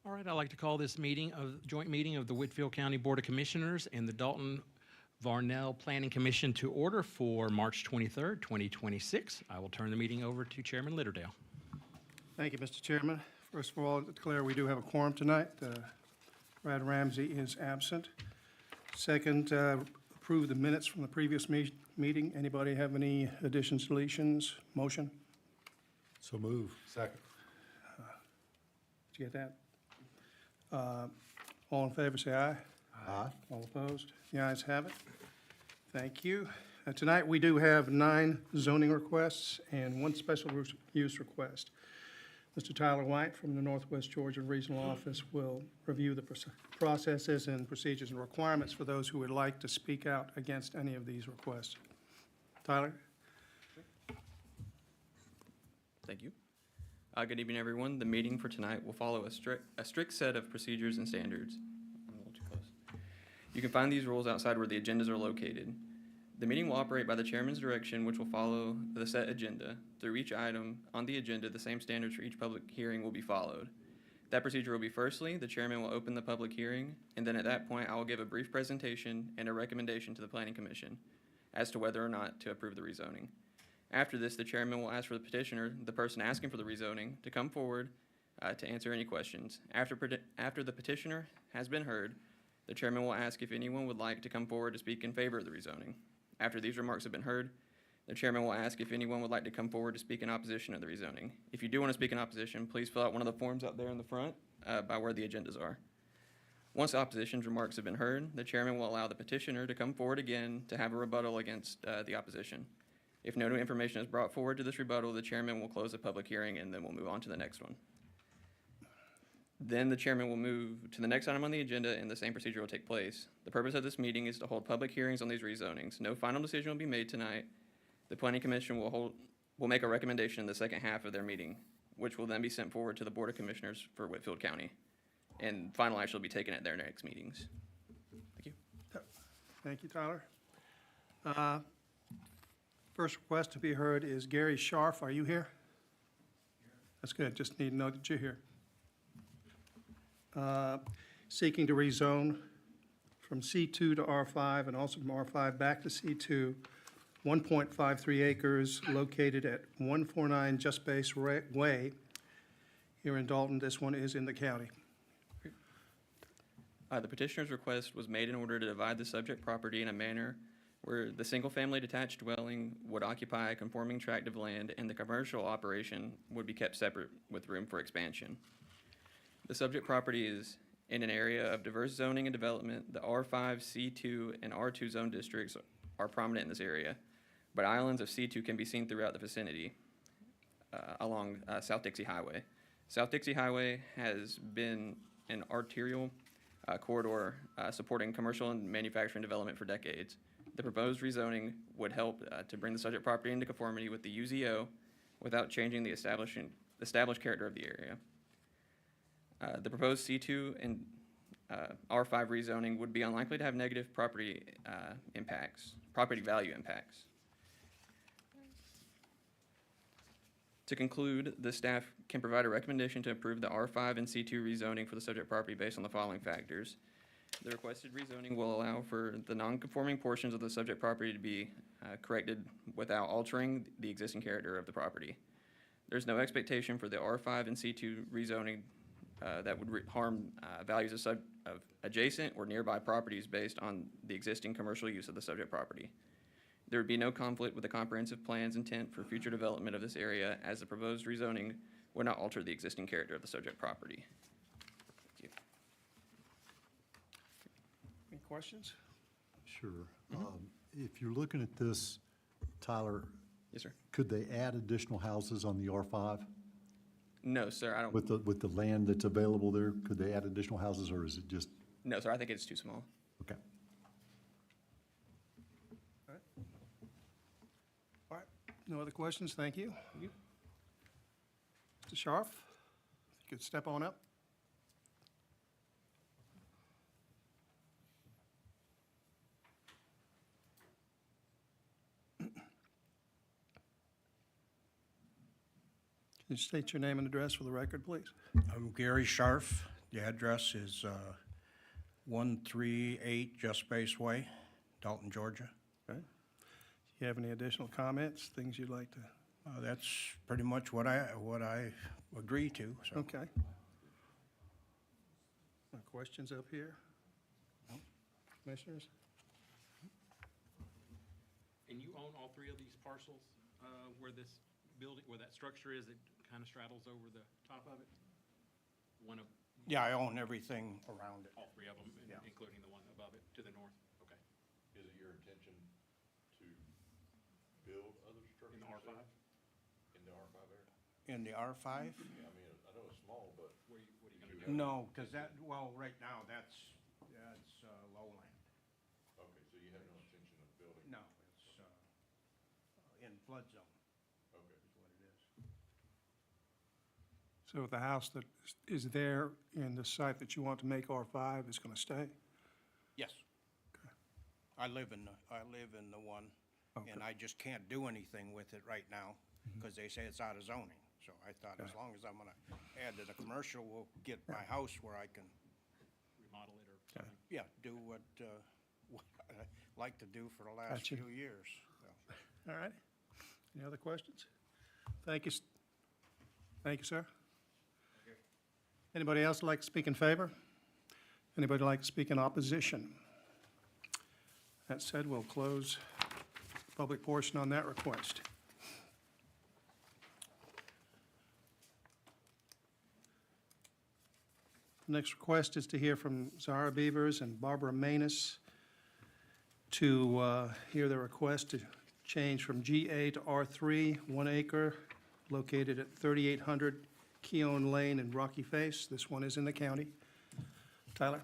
All right, I'd like to call this joint meeting of the Whitfield County Board of Commissioners and the Dalton Varnell Planning Commission to order for March 23rd, 2026. I will turn the meeting over to Chairman Litterdale. Thank you, Mr. Chairman. First of all, declare we do have a quorum tonight. Brad Ramsey is absent. Second, approve the minutes from the previous meeting. Anybody have any additions, deletions? Motion? So move. Second. Did you get that? All in favor, say aye. Aye. All opposed? The ayes have it. Thank you. Tonight, we do have 9 zoning requests and 1 special use request. Mr. Tyler White from the Northwest Georgia Regional Office will review the processes and procedures and requirements for those who would like to speak out against any of these requests. Tyler? Thank you. Good evening, everyone. The meeting for tonight will follow a strict set of procedures and standards. I'm a little too close. You can find these rules outside where the agendas are located. The meeting will operate by the chairman's direction, which will follow the set agenda. Through each item on the agenda, the same standards for each public hearing will be followed. That procedure will be firstly, the chairman will open the public hearing, and then at that point, I will give a brief presentation and a recommendation to the Planning Commission as to whether or not to approve the rezoning. After this, the chairman will ask for the petitioner, the person asking for the rezoning, to come forward to answer any questions. After the petitioner has been heard, the chairman will ask if anyone would like to come forward to speak in favor of the rezoning. After these remarks have been heard, the chairman will ask if anyone would like to come forward to speak in opposition of the rezoning. If you do want to speak in opposition, please fill out one of the forms out there in the front by where the agendas are. Once the opposition's remarks have been heard, the chairman will allow the petitioner to come forward again to have a rebuttal against the opposition. If no new information is brought forward to this rebuttal, the chairman will close the public hearing and then we'll move on to the next one. Then the chairman will move to the next item on the agenda and the same procedure will take place. The purpose of this meeting is to hold public hearings on these rezonings. No final decision will be made tonight. The Planning Commission will make a recommendation in the second half of their meeting, which will then be sent forward to the Board of Commissioners for Whitfield County. And final action will be taken at their next meetings. Thank you. Thank you, Tyler. First request to be heard is Gary Scharf. Are you here? That's good. Just need to know that you're here. Seeking to rezone from C2 to R5 and also from R5 back to C2, 1.53 acres located at 149 Just Base Way here in Dalton. This one is in the county. The petitioner's request was made in order to divide the subject property in a manner where the single-family detached dwelling would occupy a conforming tract of land and the commercial operation would be kept separate with room for expansion. The subject property is in an area of diverse zoning and development. The R5, C2, and R2 zone districts are prominent in this area, but islands of C2 can be seen throughout the vicinity along South Dixie Highway. South Dixie Highway has been an arterial corridor supporting commercial and manufacturing development for decades. The proposed rezoning would help to bring the subject property into conformity with the UZO without changing the established character of the area. The proposed C2 and R5 rezoning would be unlikely to have negative property value impacts. To conclude, the staff can provide a recommendation to approve the R5 and C2 rezoning for the subject property based on the following factors. The requested rezoning will allow for the non-conforming portions of the subject property to be corrected without altering the existing character of the property. There's no expectation for the R5 and C2 rezoning that would harm values of adjacent or nearby properties based on the existing commercial use of the subject property. There would be no conflict with the comprehensive plan's intent for future development of this area, as the proposed rezoning would not alter the existing character of the subject property. Thank you. Any questions? Sure. If you're looking at this, Tyler, Yes, sir. could they add additional houses on the R5? No, sir, I don't. With the land that's available there, could they add additional houses, or is it just, No, sir, I think it's too small. okay? All right. No other questions? Thank you. Thank you. Mr. Scharf, if you could step on up. Can you state your name and address for the record, please? I'm Gary Scharf, The address is 138 Just Space Way, Dalton, Georgia. Okay. Do you have any additional comments, things you'd like to? That's pretty much what I agree to, so. Okay. Questions up here? Commissioners? And you own all three of these parcels where this building, where that structure is, it kind of straddles over the top of it? One of, Yeah, I own everything around it. all three of them, Yeah. including the one above it to the north? Okay. Is it your intention to build other structures? In the R5? In the R5 area? In the R5? Yeah, I mean, I know it's small, but What are you going to do? No, because well, right now, that's lowland. okay, so you have no intention of building? No, it's in flood zone, Okay. is what it is. So the house that is there in the site that you want to make R5 is going to stay? Yes. I live in the one, Okay. and I just can't do anything with it right now, because they say it's out of zoning. So I thought as long as I'm gonna add to the commercial, we'll get my house where I can, Remodel it or something? yeah, do what I like to do for the last Gotcha. few years. So. All right. Any other questions? Thank you. Thank you, sir. Anybody else like to speak in favor? Anybody like to speak in opposition? That said, we'll close the public portion on that request. Next request is to hear from Zara Beavers and Barbara Manus to hear the request to change from GA to R3, 1 acre, located at 3800 Keown Lane in Rocky Face. This one is in the county. Tyler?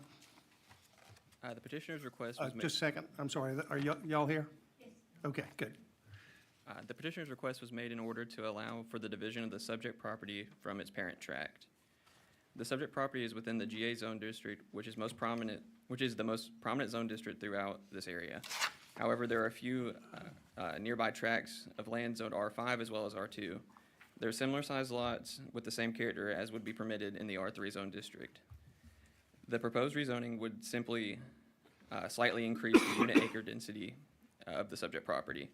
The petitioner's request was made. Just a second, I'm sorry, are y'all here? Yes. Okay, good. The petitioner's request was made in order to allow for the division of the subject property from its parent tract. The subject property is within the GA zone district, which is the most prominent zone district throughout this area. However, there are a few nearby tracts of land zoned R5 as well as R2. They're similar sized lots with the same character as would be permitted in the R3 zone district. The proposed rezoning would simply slightly increase the unit acre density of the subject property,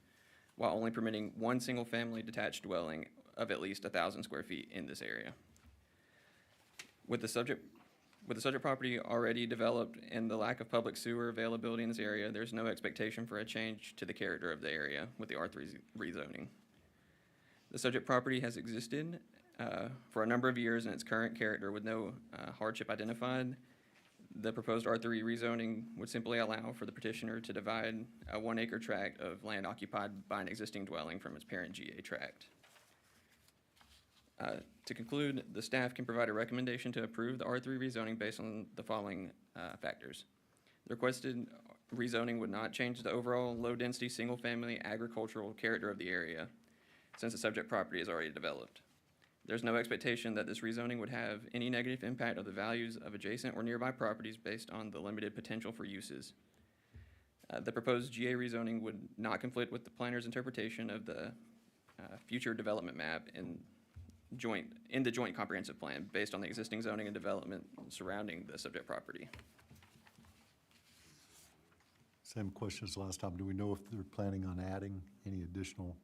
while only permitting one single-family detached dwelling of at least 1,000 square feet in this area. With the subject property already developed and the lack of public sewer availability in this area, there's no expectation for a change to the character of the area with the R3 rezoning. The subject property has existed for a number of years in its current character with no hardship identified. The proposed R3 rezoning would simply allow for the petitioner to divide a 1 acre tract of land occupied by an existing dwelling from its parent GA tract. To conclude, the staff can provide a recommendation to approve the R3 rezoning based on the following factors. The requested rezoning would not change the overall low-density, single-family agricultural character of the area, since the subject property is already developed. There's no expectation that this rezoning would have any negative impact on the values of adjacent or nearby properties based on the limited potential for uses. The proposed GA rezoning would not conflict with the planner's interpretation of the future development map in the joint comprehensive plan based on the existing zoning and development surrounding the subject property. Same question as last time. Do we know if they're planning on adding any additional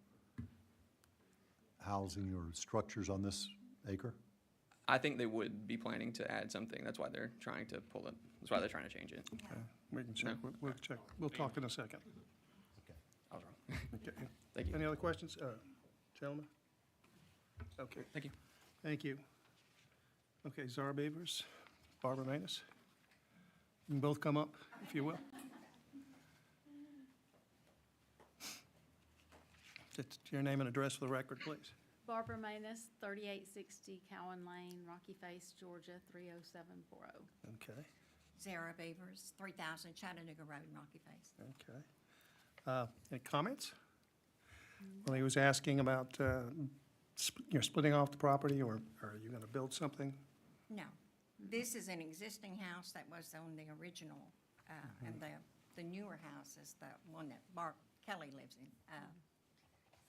housing or structures on this acre? I think they would be planning to add something. That's why they're trying to pull it. That's why they're trying to change it. We can check, we'll check, we'll talk in a second. I was wrong. Okay. Thank you. Any other questions, gentlemen? Okay, Thank you. thank you. Okay, Zara Beavers, Barbara Manus. You can both come up, if you will. Just your name and address for the record, please. Barbara Manus, 3860 Cowan Lane, Rocky Face, Georgia, 30740. Okay, Zara Beavers, 3000 Chattanooga Road, Rocky Face. okay. Any comments? Well, he was asking about, you're splitting off the property, or are you going to build something? No, this is an existing house that was on the original, and the newer house is the one that Kelly lives in.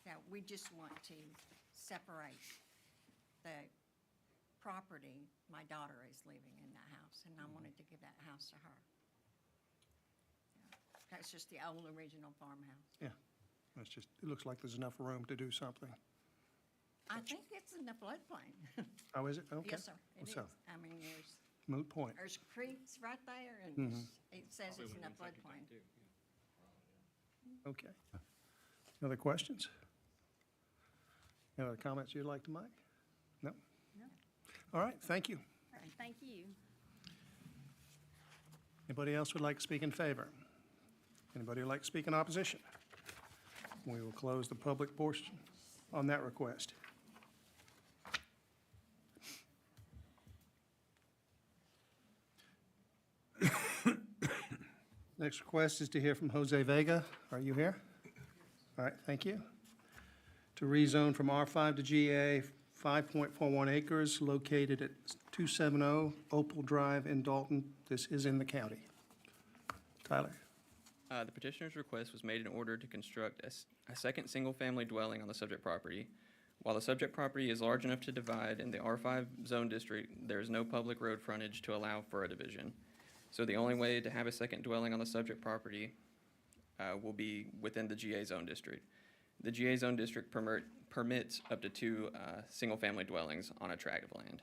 So we just want to separate the property, my daughter is living in that house, and I wanted to give that house to her. Yeah. That's just the old original farmhouse. Yeah, it's just, it looks like there's enough room to do something. I think it's in the floodplain. Oh, is it? Okay. Yes, sir, it is. So, I mean, moot point. there's creeks right there, and it says it's in the floodplain. Okay. Other questions? Any other comments you'd like to make? No? No. All right, thank you. All right, thank you. Anybody else would like to speak in favor? Anybody would like to speak in opposition? We will close the public portion on that request. Next request is to hear from Jose Vega. Are you here? All right, thank you. To rezone from R5 to GA, 5.41 acres located at 270 Opal Drive in Dalton. This is in the county. Tyler? The petitioner's request was made in order to construct a second single-family dwelling on the subject property. While the subject property is large enough to divide in the R5 zone district, there is no public road frontage to allow for a division. So the only way to have a second dwelling on the subject property will be within the GA zone district. The GA zone district permits up to 2 single-family dwellings on a tract of land.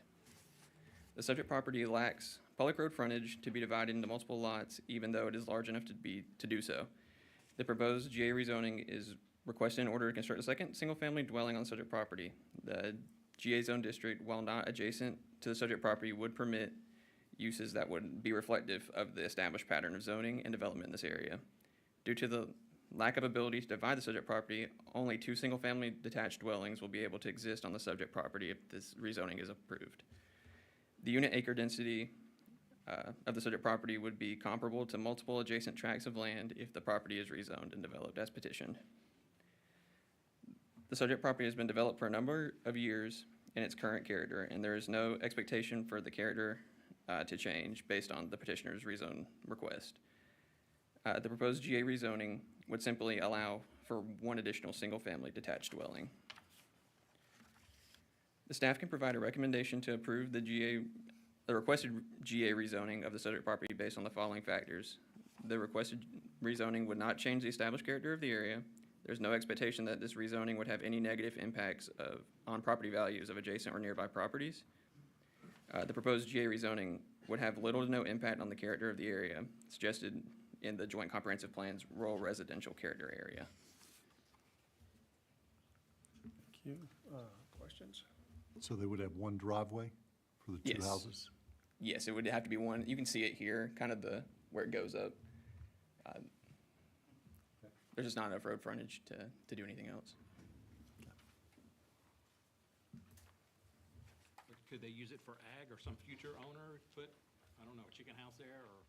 The subject property lacks public road frontage to be divided into multiple lots, even though it is large enough to do so. The proposed GA rezoning is requested in order to construct a second single-family dwelling on the subject property. The GA zone district, while not adjacent to the subject property, would permit uses that would be reflective of the established pattern of zoning and development in this area. Due to the lack of ability to divide the subject property, only 2 single-family detached dwellings will be able to exist on the subject property if this rezoning is approved. The unit acre density of the subject property would be comparable to multiple adjacent tracts of land if the property is rezoned and developed as petitioned. The subject property has been developed for a number of years in its current character, and there is no expectation for the character to change based on the petitioner's rezone request. The proposed GA rezoning would simply allow for 1 additional single-family detached dwelling. The staff can provide a recommendation to approve the requested GA rezoning of the subject property based on the following factors. The requested rezoning would not change the established character of the area. There's no expectation that this rezoning would have any negative impacts on property values of adjacent or nearby properties. The proposed GA rezoning would have little to no impact on the character of the area suggested in the Joint Comprehensive Plan's rural residential character area. Thank you. Questions? So they would have one driveway for the 2 Yes. houses? Yes, it would have to be one. You can see it here, kind of where it goes up. There's just not enough road frontage to do anything else. Could they use it for ag or some future owner put, I don't know, a chicken house there or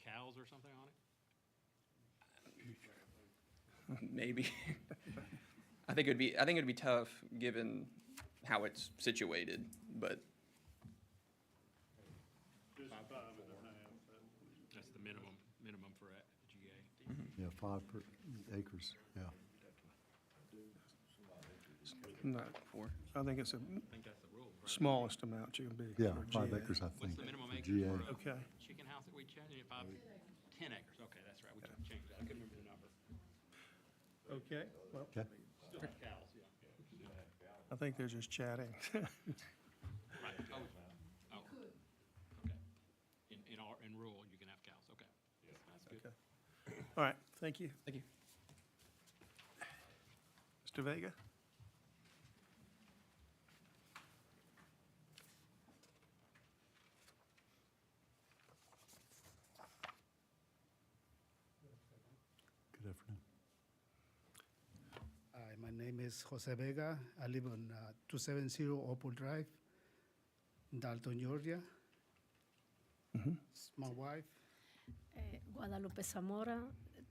cows or something on it? Maybe. I think it'd be tough given how it's situated, but That's the minimum for a GA. Yeah, 5 acres, yeah. No, 4. I think it's the I think that's the rule, right? smallest amount you can be. Yeah, for 5 GA. acres, I What's think, the minimum for acres GA. for a Okay, chicken house that we changed? 10 acres, okay, that's right, we changed that, I couldn't remember the number. okay, well, Okay, Still have cows, yeah. I think they're just chatting. Right, oh, okay. In rural, you can have cows, okay. That's good. Okay. All right, thank you. Thank you. Mr. Vega? good afternoon. Hi, my name is Jose Vega. I live on 270 Opal Drive, Dalton, Georgia. It's my wife. Guadalupe Zamora,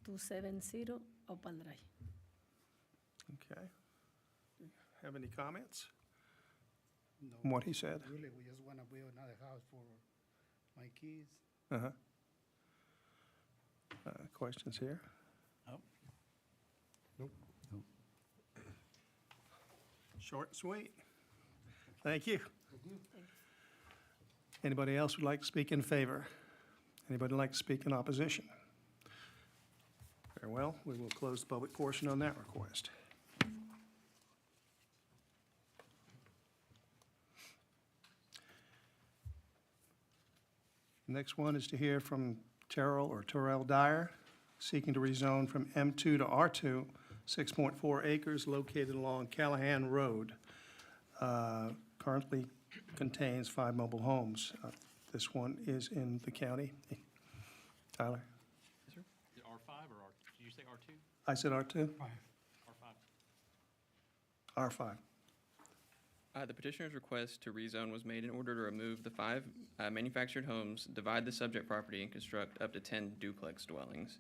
270 Opal Drive. Okay. Have any comments No, on what he said? really, we just want to build another house for my kids. Uh-huh. Questions here? Nope. Short and sweet. Thank you. Anybody else would like to speak in favor? Anybody like to speak in opposition? Very well, we will close the public portion on that request. Next one is to hear from Terrell Dyer, seeking to rezone from M2 to R2, 6.4 acres located along Callahan Road. Currently contains 5 mobile homes. This one is in the county. Tyler? Is it R5 or R, did you say R2? I said R2? R5. R5. The petitioner's request to rezone was made in order to remove the 5 manufactured homes, divide the subject property, and construct up to 10 duplex dwellings.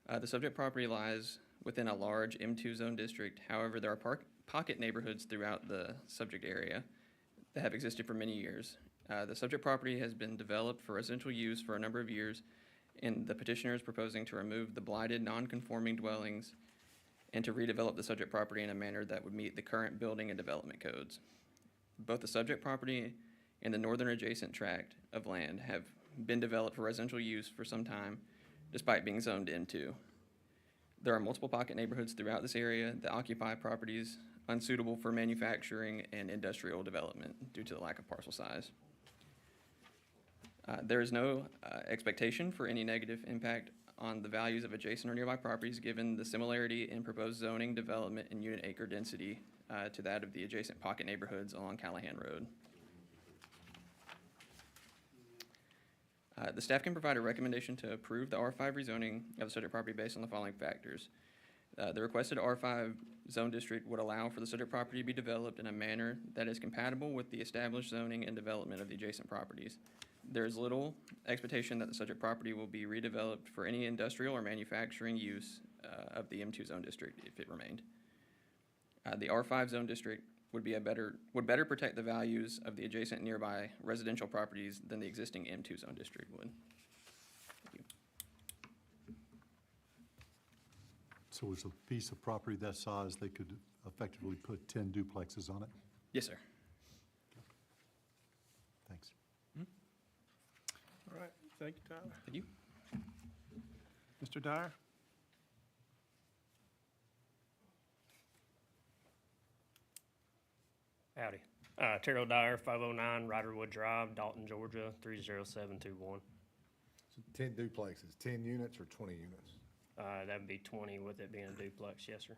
The subject property lies within a large M2 zone district. However, there are pocket neighborhoods throughout the subject area that have existed for many years. The subject property has been developed for residential use for a number of years, and the petitioner is proposing to remove the blighted, non-conforming dwellings and to redevelop the subject property in a manner that would meet the current building and development codes. Both the subject property and the northern adjacent tract of land have been developed for residential use for some time, despite being zoned M2. There are multiple pocket neighborhoods throughout this area that occupy properties unsuitable for manufacturing and industrial development due to the lack of parcel size. There is no expectation for any negative impact on the values of adjacent or nearby properties, given the similarity in proposed zoning, development, and unit acre density to that of the adjacent pocket neighborhoods along Callahan Road. The staff can provide a recommendation to approve the R5 rezoning of the subject property based on the following factors. The requested R5 zone district would allow for the subject property to be developed in a manner that is compatible with the established zoning and development of the adjacent properties. There is little expectation that the subject property will be redeveloped for any industrial or manufacturing use of the M2 zone district if it remained. The R5 zone district would better protect the values of the adjacent nearby residential properties than the existing M2 zone district would. Thank you. So it's a piece of property that size, they could effectively put 10 duplexes on it? Yes, sir. Thanks. All right, thank you, Tyler. Thank you. Mr. Dyer? Howdy. Terrell Dyer, 509 Riderwood Drive, Dalton, Georgia, 30721. So 10 duplexes, 10 units or 20 units? That'd be 20 with it being a duplex, yes, sir.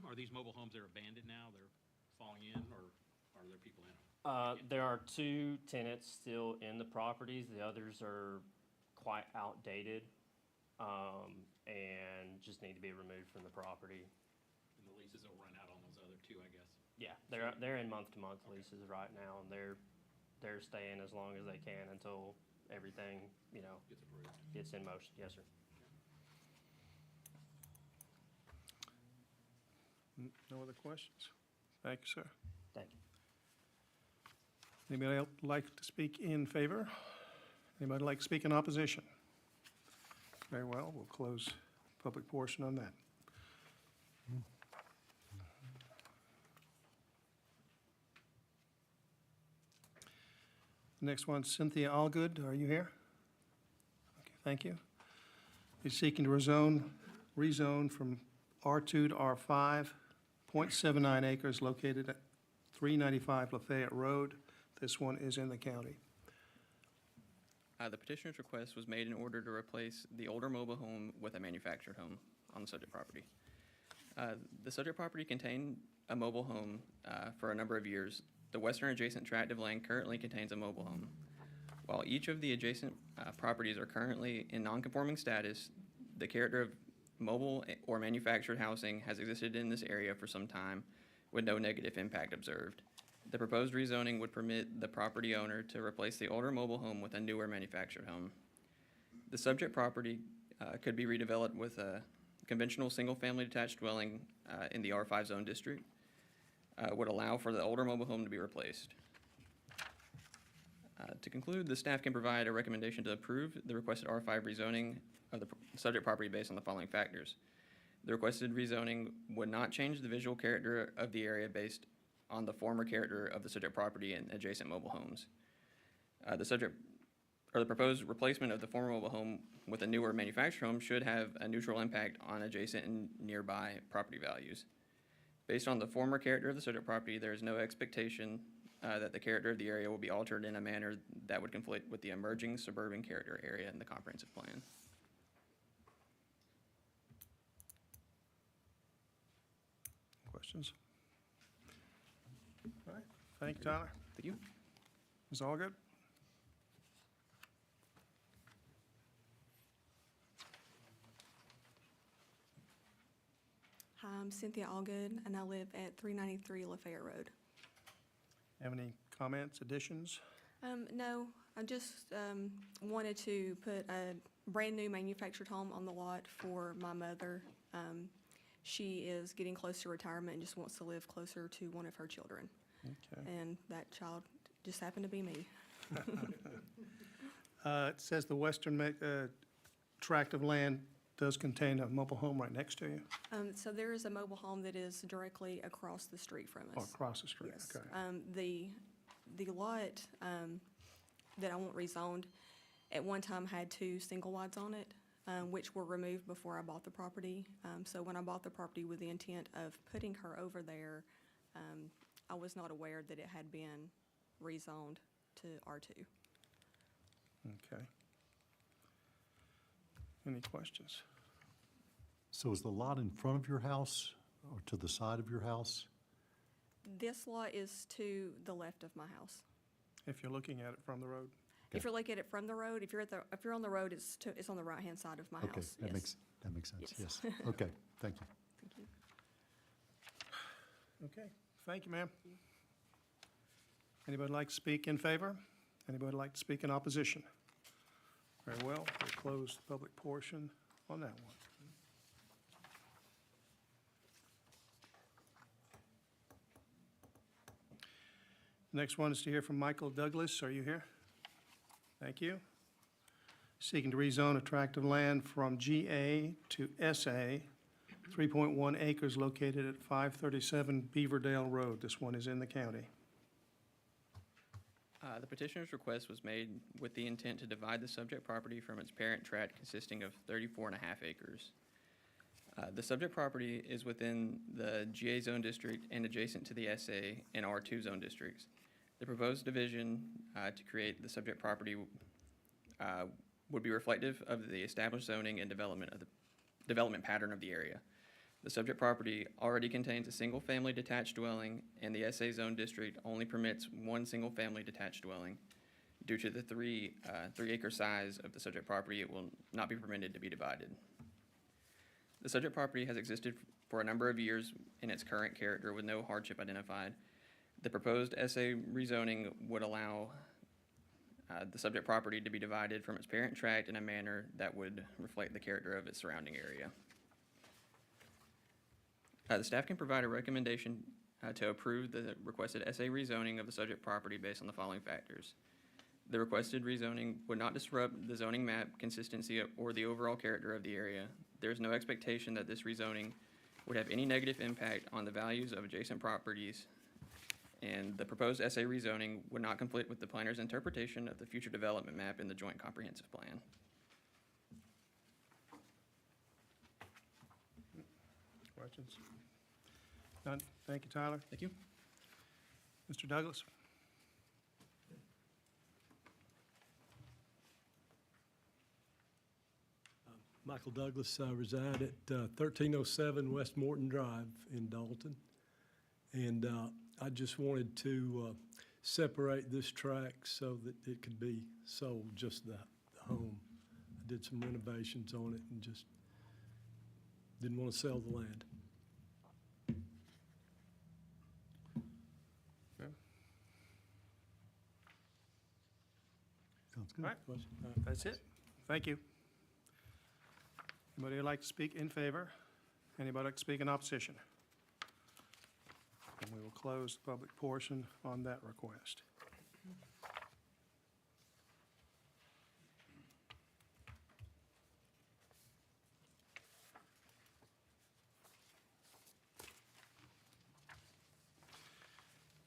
Are these mobile homes that are abandoned now, they're falling in, or are there people in them? There are 2 tenants still in the properties. The others are quite outdated, and just need to be removed from the property. And the leases will run out on those other 2, I guess. Yeah, they're in month-to-month leases right now, and they're staying as long as they can until everything, Gets approved. gets in motion. Yes, sir. No other questions? Thank you, sir. Thank you. Anybody else like to speak in favor? Anybody like to speak in opposition? Very well, we'll close public portion on that. Next one, Cynthia Allgood, are you here? Okay, thank you. He's seeking to rezone from R2 to R5, 0.79 acres located at 395 Lafayette Road. This one is in the county. The petitioner's request was made in order to replace the older mobile home with a manufactured home on the subject property. The subject property contained a mobile home for a number of years. The western adjacent tract of land currently contains a mobile home. While each of the adjacent properties are currently in non-conforming status, the character of mobile or manufactured housing has existed in this area for some time with no negative impact observed. The proposed rezoning would permit the property owner to replace the older mobile home with a newer manufactured home. The subject property could be redeveloped with a conventional single-family detached dwelling in the R5 zone district, would allow for the older mobile home to be replaced. To conclude, the staff can provide a recommendation to approve the requested R5 rezoning of the subject property based on the following factors. The requested rezoning would not change the visual character of the area based on the former character of the subject property and adjacent mobile homes. The proposed replacement of the former mobile home with a newer manufactured home should have a neutral impact on adjacent and nearby property values. Based on the former character of the subject property, there is no expectation that the character of the area will be altered in a manner that would conflict with the emerging suburban character area in the comprehensive plan. Questions? All right, thank you, Tyler. Thank you. Ms. Allgood? Hi, I'm Cynthia Allgood, and I live at 393 Lafayette Road. Have any comments, additions? No, I just wanted to put a brand-new manufactured home on the lot for my mother. She is getting close to retirement and just wants to live closer to one of her children. Okay. And that child just happened to be me. It says the western tract of land does contain a mobile home right next to you? So there is a mobile home that is directly across the street from Oh, us. across the street, Yes. okay. The lot that I want rezoned, at one time had 2 single wides on it, which were removed before I bought the property. So when I bought the property with the intent of putting her over there, I was not aware that it had been rezoned to R2. Okay. Any questions? So is the lot in front of your house or to the side of your house? This lot is to the left of my house. If you're looking at it from the road? If you're looking at it from the road, if you're on the road, it's on the right-hand side of my Okay, house. that Yes. makes sense, Yes. yes. Okay, thank you. Thank you. Okay, thank you, ma'am. Anybody like to speak in favor? Anybody like to speak in opposition? Very well, we'll close the public portion on that one. Next one is to hear from Michael Douglas. Are you here? Thank you. Seeking to rezone a tract of land from GA to SA, 3.1 acres located at 537 Beaverdale Road. This one is in the county. The petitioner's request was made with the intent to divide the subject property from its parent tract consisting of 34.5 acres. The subject property is within the GA zone district and adjacent to the SA and R2 zone districts. The proposed division to create the subject property would be reflective of the established zoning and development pattern of the area. The subject property already contains a single-family detached dwelling, and the SA zone district only permits 1 single-family detached dwelling. Due to the 3-acre size of the subject property, it will not be permitted to be divided. The subject property has existed for a number of years in its current character with no hardship identified. The proposed SA rezoning would allow the subject property to be divided from its parent tract in a manner that would reflect the character of its surrounding area. The staff can provide a recommendation to approve the requested SA rezoning of the subject property based on the following factors. The requested rezoning would not disrupt the zoning map consistency or the overall character of the area. There is no expectation that this rezoning would have any negative impact on the values of adjacent properties, and the proposed SA rezoning would not conflict with the planner's interpretation of the future development map in the Joint Comprehensive Plan. Questions? None? Thank you, Tyler. Thank you. Mr. Douglas? Michael Douglas, I reside at 1307 West Morton Drive in Dalton. And I just wanted to separate this tract so that it could be sold, just the home. I did some renovations on it and just didn't want to sell the land. Sounds good. All right, that's it. Thank you. Anybody would like to speak in favor? Anybody like to speak in opposition? And we will close the public portion on that request.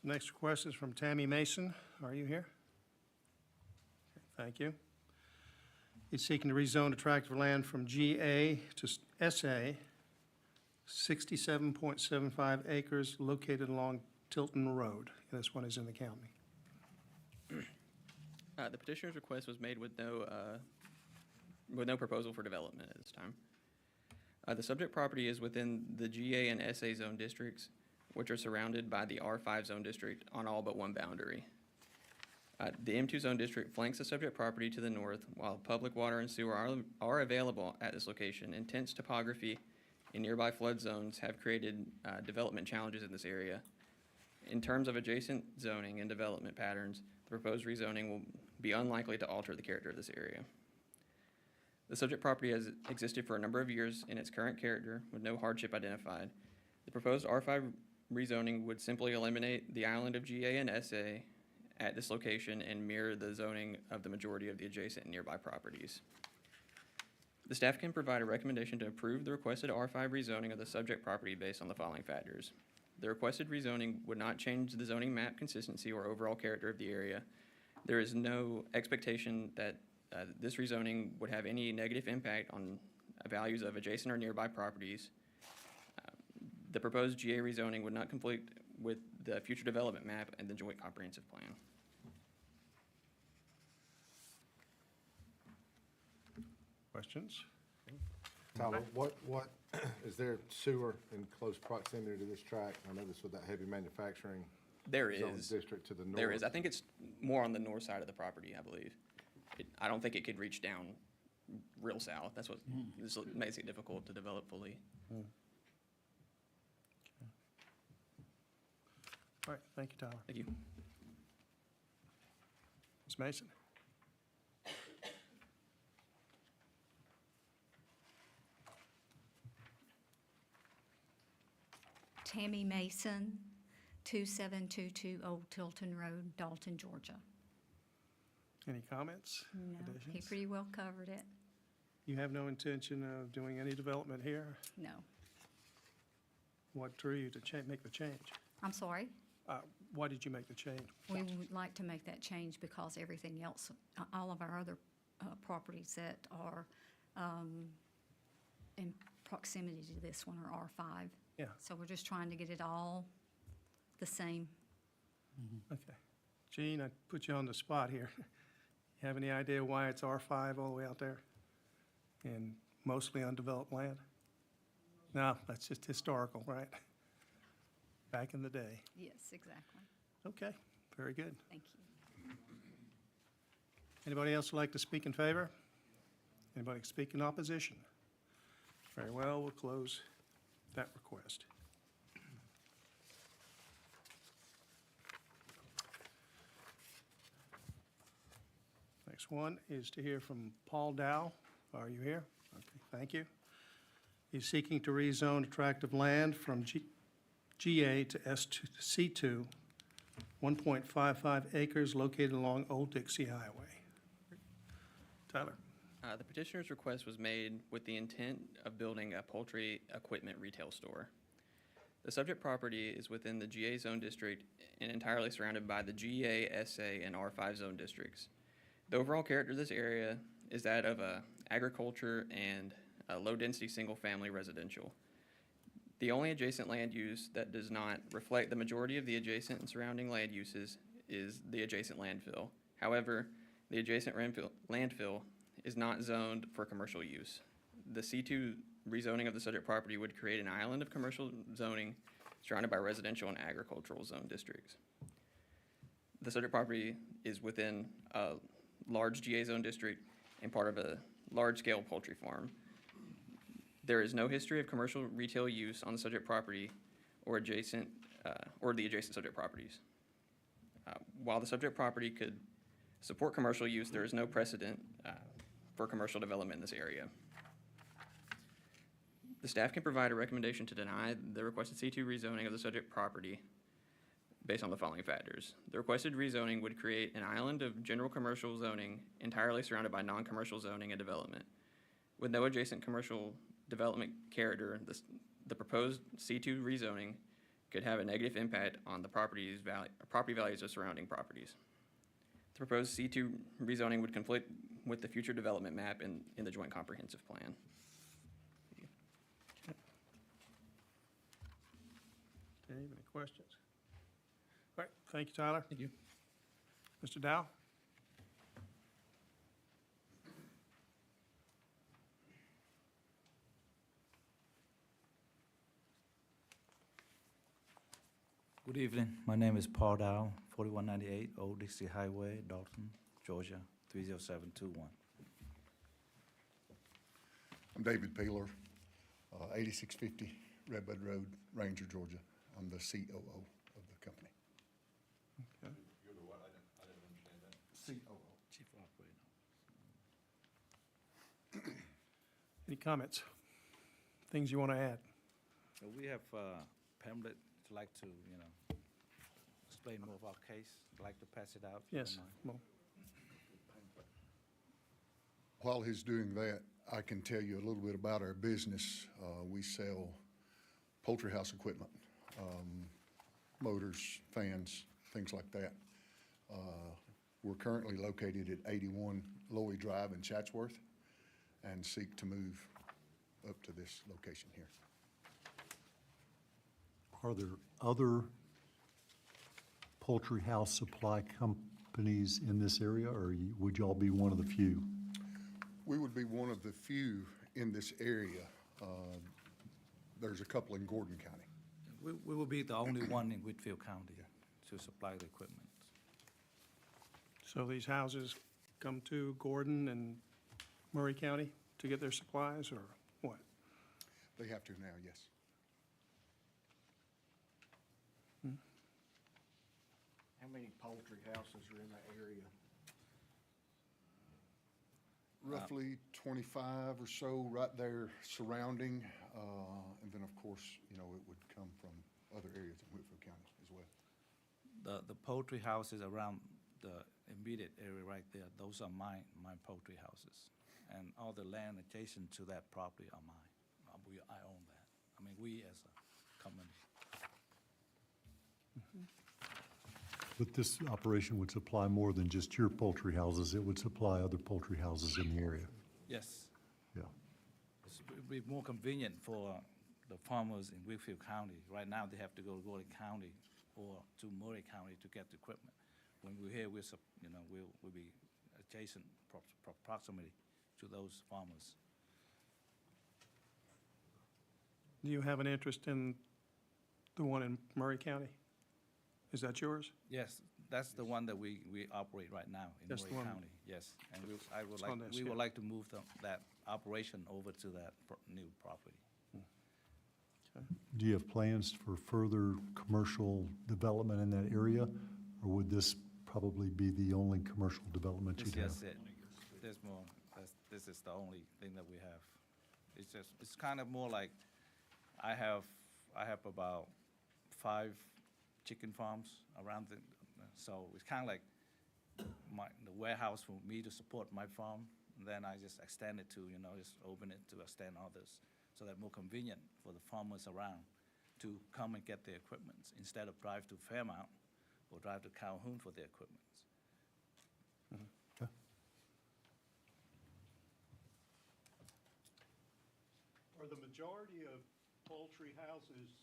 Next request is from Tammy Mason. Are you here? Thank you. He's seeking to rezone a tract of land from GA to SA, 67.75 acres located along Tilton Road. This one is in the county. The petitioner's request was made with no proposal for development at this time. The subject property is within the GA and SA zone districts, which are surrounded by the R5 zone district on all but one boundary. The M2 zone district flanks the subject property to the north, while public water and sewer are available at this location. Intense topography in nearby flood zones have created development challenges in this area. In terms of adjacent zoning and development patterns, the proposed rezoning will be unlikely to alter the character of this area. The subject property has existed for a number of years in its current character with no hardship identified. The proposed R5 rezoning would simply eliminate the island of GA and SA at this location and mirror the zoning of the majority of the adjacent and nearby properties. The staff can provide a recommendation to approve the requested R5 rezoning of the subject property based on the following factors. The requested rezoning would not change the zoning map consistency or overall character of the area. There is no expectation that this rezoning would have any negative impact on values of adjacent or nearby properties. The proposed GA rezoning would not conflict with the future development map and the joint comprehensive plan. Questions? Tyler, what, is there sewer in close proximity to this tract? I noticed with that heavy manufacturing There zone is. district to the north. There is. I think it's more on the north side of the property, I believe. I don't think it could reach down real south. That's what this makes it difficult to develop fully. All right, thank you, Tyler. Thank you. Ms. Mason? Tammy Mason, 2722 Old Tilton Road, Dalton, Georgia. Any comments? No, he Additions? pretty well covered it. You have no intention of doing any development here? No. What drew you to make the change? I'm sorry? Why did you make the change? We would like to make that change because everything else, all of our other properties that are in proximity to this one are R5. Yeah. So we're just trying to get it all the same. Okay. Gene, I put you on the spot here. You have any idea why it's R5 all the way out there? And mostly undeveloped land? No, that's just historical, right? Back in the day. Yes, exactly. Okay, very good. Thank you. Anybody else like to speak in favor? Anybody speak in opposition? Very well, we'll close that request. Next one is to hear from Paul Dow. Are you here? Okay, thank you. He's seeking to rezone a tract of land from GA to C2, 1.55 acres located along Old Dixie Highway. Tyler? The petitioner's request was made with the intent of building a poultry equipment retail store. The subject property is within the GA zone district and entirely surrounded by the GA, SA, and R5 zone districts. The overall character of this area is that of agriculture and low-density single-family residential. The only adjacent land use that does not reflect the majority of the adjacent and surrounding land uses is the adjacent landfill. However, the adjacent landfill is not zoned for commercial use. The C2 rezoning of the subject property would create an island of commercial zoning surrounded by residential and agricultural zone districts. The subject property is within a large GA zone district and part of a large-scale poultry farm. There is no history of commercial retail use on the subject property or the adjacent subject properties. While the subject property could support commercial use, there is no precedent for commercial development in this area. The staff can provide a recommendation to deny the requested C2 rezoning of the subject property based on the following factors. The requested rezoning would create an island of general commercial zoning entirely surrounded by non-commercial zoning and development. With no adjacent commercial development character, the proposed C2 rezoning could have a negative impact on the property values of surrounding properties. The proposed C2 rezoning would conflict with the future development map in the Joint Comprehensive Plan. Okay, any questions? All right, thank you, Tyler. Thank you. Mr. Dow? Good evening. My name is Paul Dow, 4198 Old Dixie Highway, Dalton, Georgia, 30721. I'm David Peeler, 8650 Redbud Road, Ranger, Georgia. I'm the COO of the company. Okay. You're the what? I didn't understand that. COO. Chief Operator. Any comments? Things you want to add? We have Pamlet like to, explain more of our case. I'd like to pass it out. if you don't Yes. mind. Well, While he's doing that, I can tell you a little bit about our business. We sell poultry house equipment, motors, fans, things like that. We're currently located at 81 Lowy Drive in Chatsworth and seek to move up to this location here. Are there other poultry house supply companies in this area, or would y'all be one of the few? We would be one of the few in this area. There's a couple in Gordon County. We will be the only one in Whitfield County to supply the equipment. so these houses come to Gordon and Murray County to get their supplies, or what? They have to now, yes. How many poultry houses are in that area? Roughly 25 or so right there surrounding, and then, of course, it would come from other areas in Whitfield County as well. The poultry houses around the immediate area right there, those are my poultry houses. And all the land adjacent to that property are mine. I own that. I mean, we as a company. But this operation would supply more than just your poultry houses. It would supply other poultry houses in the area. Yes. Yeah. It would be more convenient for the farmers in Whitfield County. Right now, they have to go to Gordon County or to Murray County to get the equipment. When we're here, we'll be adjacent proximity to those farmers. Do you have an interest in the one in Murray County? Is that yours? Yes, that's the one that we operate right now in That's the Murray one. County, yes. And we It's on this, would yeah. like to move that operation over to that new property. Do you have plans for further commercial development in that area? Or would this probably be the only commercial development This you'd have? is it. There's more. This is the only thing that we have. It's kind of more like, I have about 5 chicken farms around so it's kind of like the warehouse for me to support my farm. And then I just extend it to, just open it to extend others. So that more convenient for the farmers around to come and get their equipment instead of drive to Fairmount or drive to Calhoun for their equipment. Okay. Are the majority of poultry houses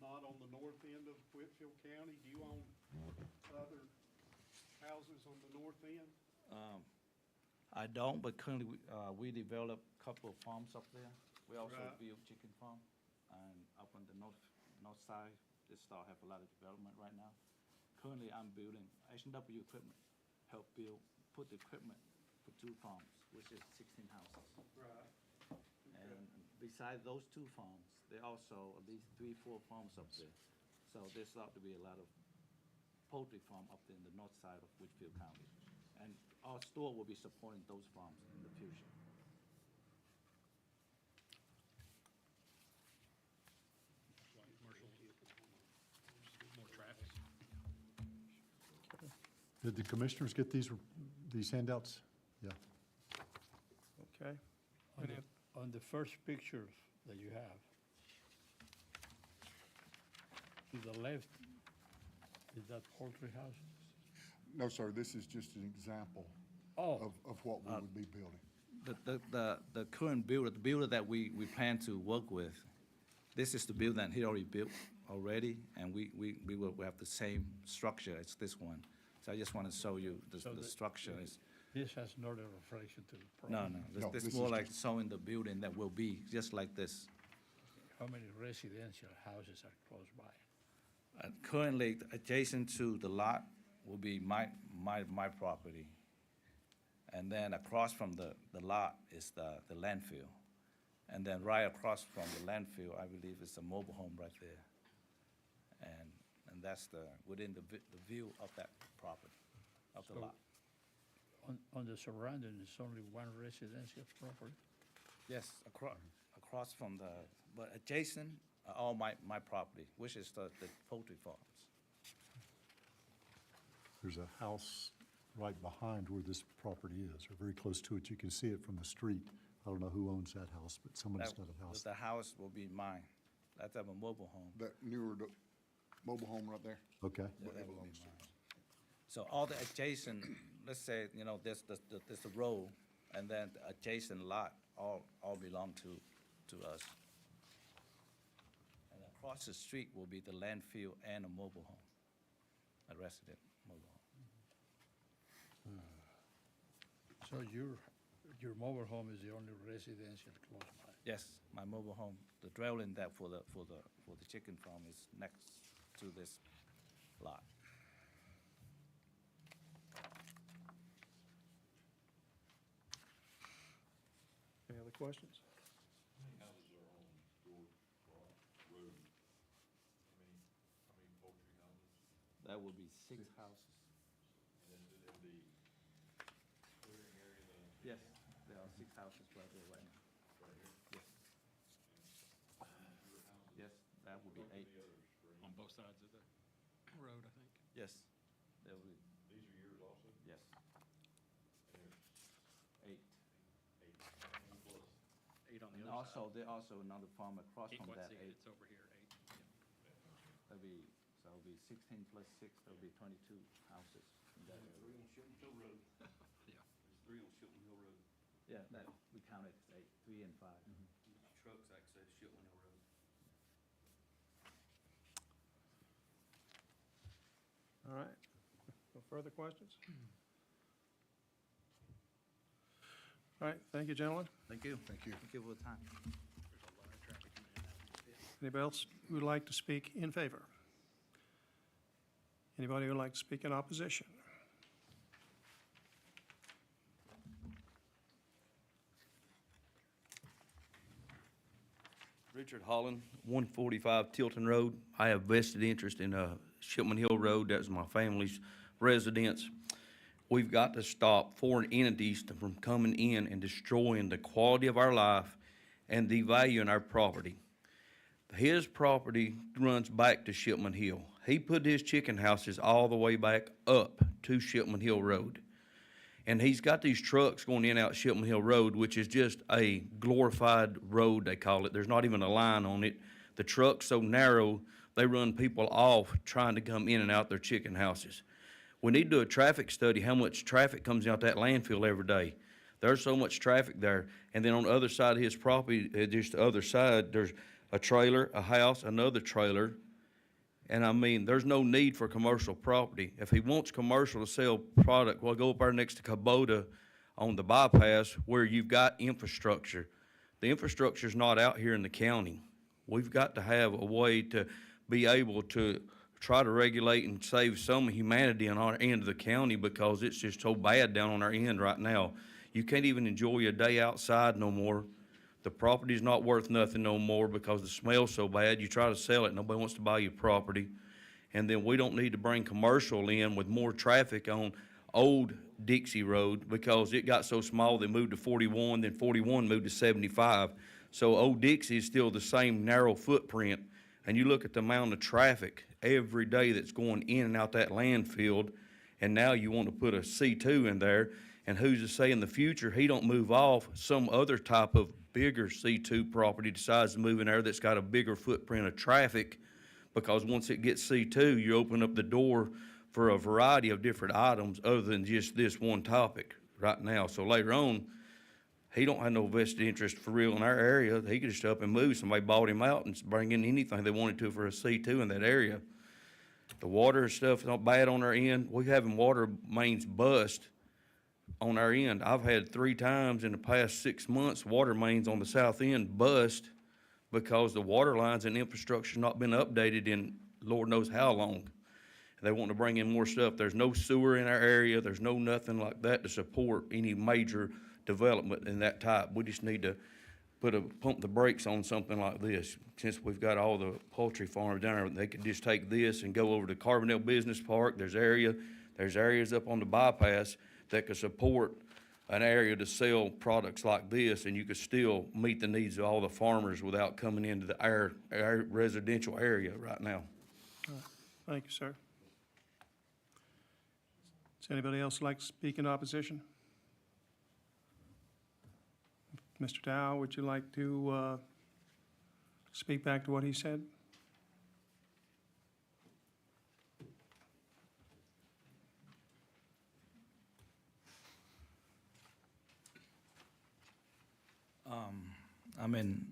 not on the north end of Whitfield County? Do you own other houses on the north end? I don't, but currently we developed a couple of farms up there. We also Right. build chicken farm, and up on the north side, they still have a lot of development right now. Currently, I'm building H&W equipment, put the equipment for 2 farms, which is 16 houses. Right. And besides those 2 farms, there are also at least 3, 4 farms up there. So there's about to be a lot of poultry farm up there in the north side of Whitfield County. And our store will be supporting those farms in the future. More traffic. Did the commissioners get these handouts? Yeah. Okay. On on the first pictures that you have, to the left, is that poultry house? No, sir, this is just an example Oh, of what we would be building. The current builder, the builder that we plan to work with, this is the building that he already built already, and we will have the same structure as this one. So I just want to show you So the the- structure is, this has not a reflection to the no, property. no, No, this this is more is like showing the building that will be just like this. How many residential houses are close by? Currently, adjacent to the lot will be my property. And then across from the lot is the landfill. And then right across from the landfill, I believe is a mobile home right there. And that's within the view of that property, of the So- lot. On the surrounding, it's only one residential property? Yes, across from but adjacent, are all my property, which is the poultry farms. There's a house right behind where this property is, or very close to it. You can see it from the street. I don't know who owns that house, but somebody's got a house. The house will be mine. That's a mobile home. That newer mobile home right there? Okay. Yeah, that will be mine. So all the adjacent, let's say, there's the road, and then the adjacent lot, all belong to us. And across the street will be the landfill and a mobile home, a resident mobile home. So your mobile home is the only residential close by? Yes, my mobile home, the dwelling that for the chicken farm is next to this lot. Any other questions? That will be 6 houses. Yes, there are 6 houses right there right now. Yes. Yes, that would be 8. On both sides of the road, I think. Yes, there will be. These are yours also? Yes. 8. 8 on the And other side. also, there also another farm across Can't from quite that see it, 8. it's over here, 8. That'll be, so it'll be 16 plus 6, that'll be 22 houses in that area. Yeah. Yeah, that, we counted as 8, 3 and 5. Trucks access Shipman Hill Road. All right. No further questions? All right, thank you, gentlemen. Thank you. Thank you. Thank you for the time. Anybody else who would like to speak in favor? Anybody who would like to speak in opposition? Richard Holland, 145 Tilton Road. I have vested interest in Shipman Hill Road. That's my family's residence. We've got to stop foreign entities from coming in and destroying the quality of our life and the value in our property. His property runs back to Shipman Hill. He put his chicken houses all the way back up to Shipman Hill Road. And he's got these trucks going in and out Shipman Hill Road, which is just a glorified road, they call it. There's not even a line on it. The truck's so narrow, they run people off trying to come in and out their chicken houses. We need to do a traffic study, how much traffic comes out that landfill every day. There's so much traffic there. And then on the other side of his property, just the other side, there's a trailer, a house, another trailer. And I mean, there's no need for commercial property. If he wants commercial to sell product, well, go up there next to Kubota on the bypass where you've got infrastructure. The infrastructure's not out here in the county. We've got to have a way to be able to try to regulate and save some humanity on our end of the county because it's just so bad down on our end right now. You can't even enjoy a day outside no more. The property's not worth nothing no more because the smell's so bad. You try to sell it, nobody wants to buy your property. And then we don't need to bring commercial in with more traffic on Old Dixie Road because it got so small they moved to 41, then 41 moved to 75. So Old Dixie is still the same narrow footprint. And you look at the amount of traffic every day that's going in and out that landfill, and now you want to put a C2 in there, and who's to say in the future he don't move off some other type of bigger C2 property decides to move in there that's got a bigger footprint of traffic because once it gets C2, you open up the door for a variety of different items other than just this one topic right now. So later on, he don't have no vested interest for real in our area. He could just up and move. Somebody bought him out and bring in anything they wanted to for a C2 in that area. The water stuff is not bad on our end. We having water mains bust on our end. I've had 3 times in the past 6 months, water mains on the south end bust because the water lines and infrastructure not been updated in Lord knows how long. They want to bring in more stuff. There's no sewer in our area. There's no nothing like that to support any major development in that type. We just need to pump the brakes on something like this. Since we've got all the poultry farms down there, they could just take this and go over to Carbondale Business Park. There's areas up on the bypass that could support an area to sell products like this, and you could still meet the needs of all the farmers without coming into our residential area right now. Thank you, sir. Does anybody else like to speak in opposition? Mr. Dow, would you like to speak back to what he said? I mean,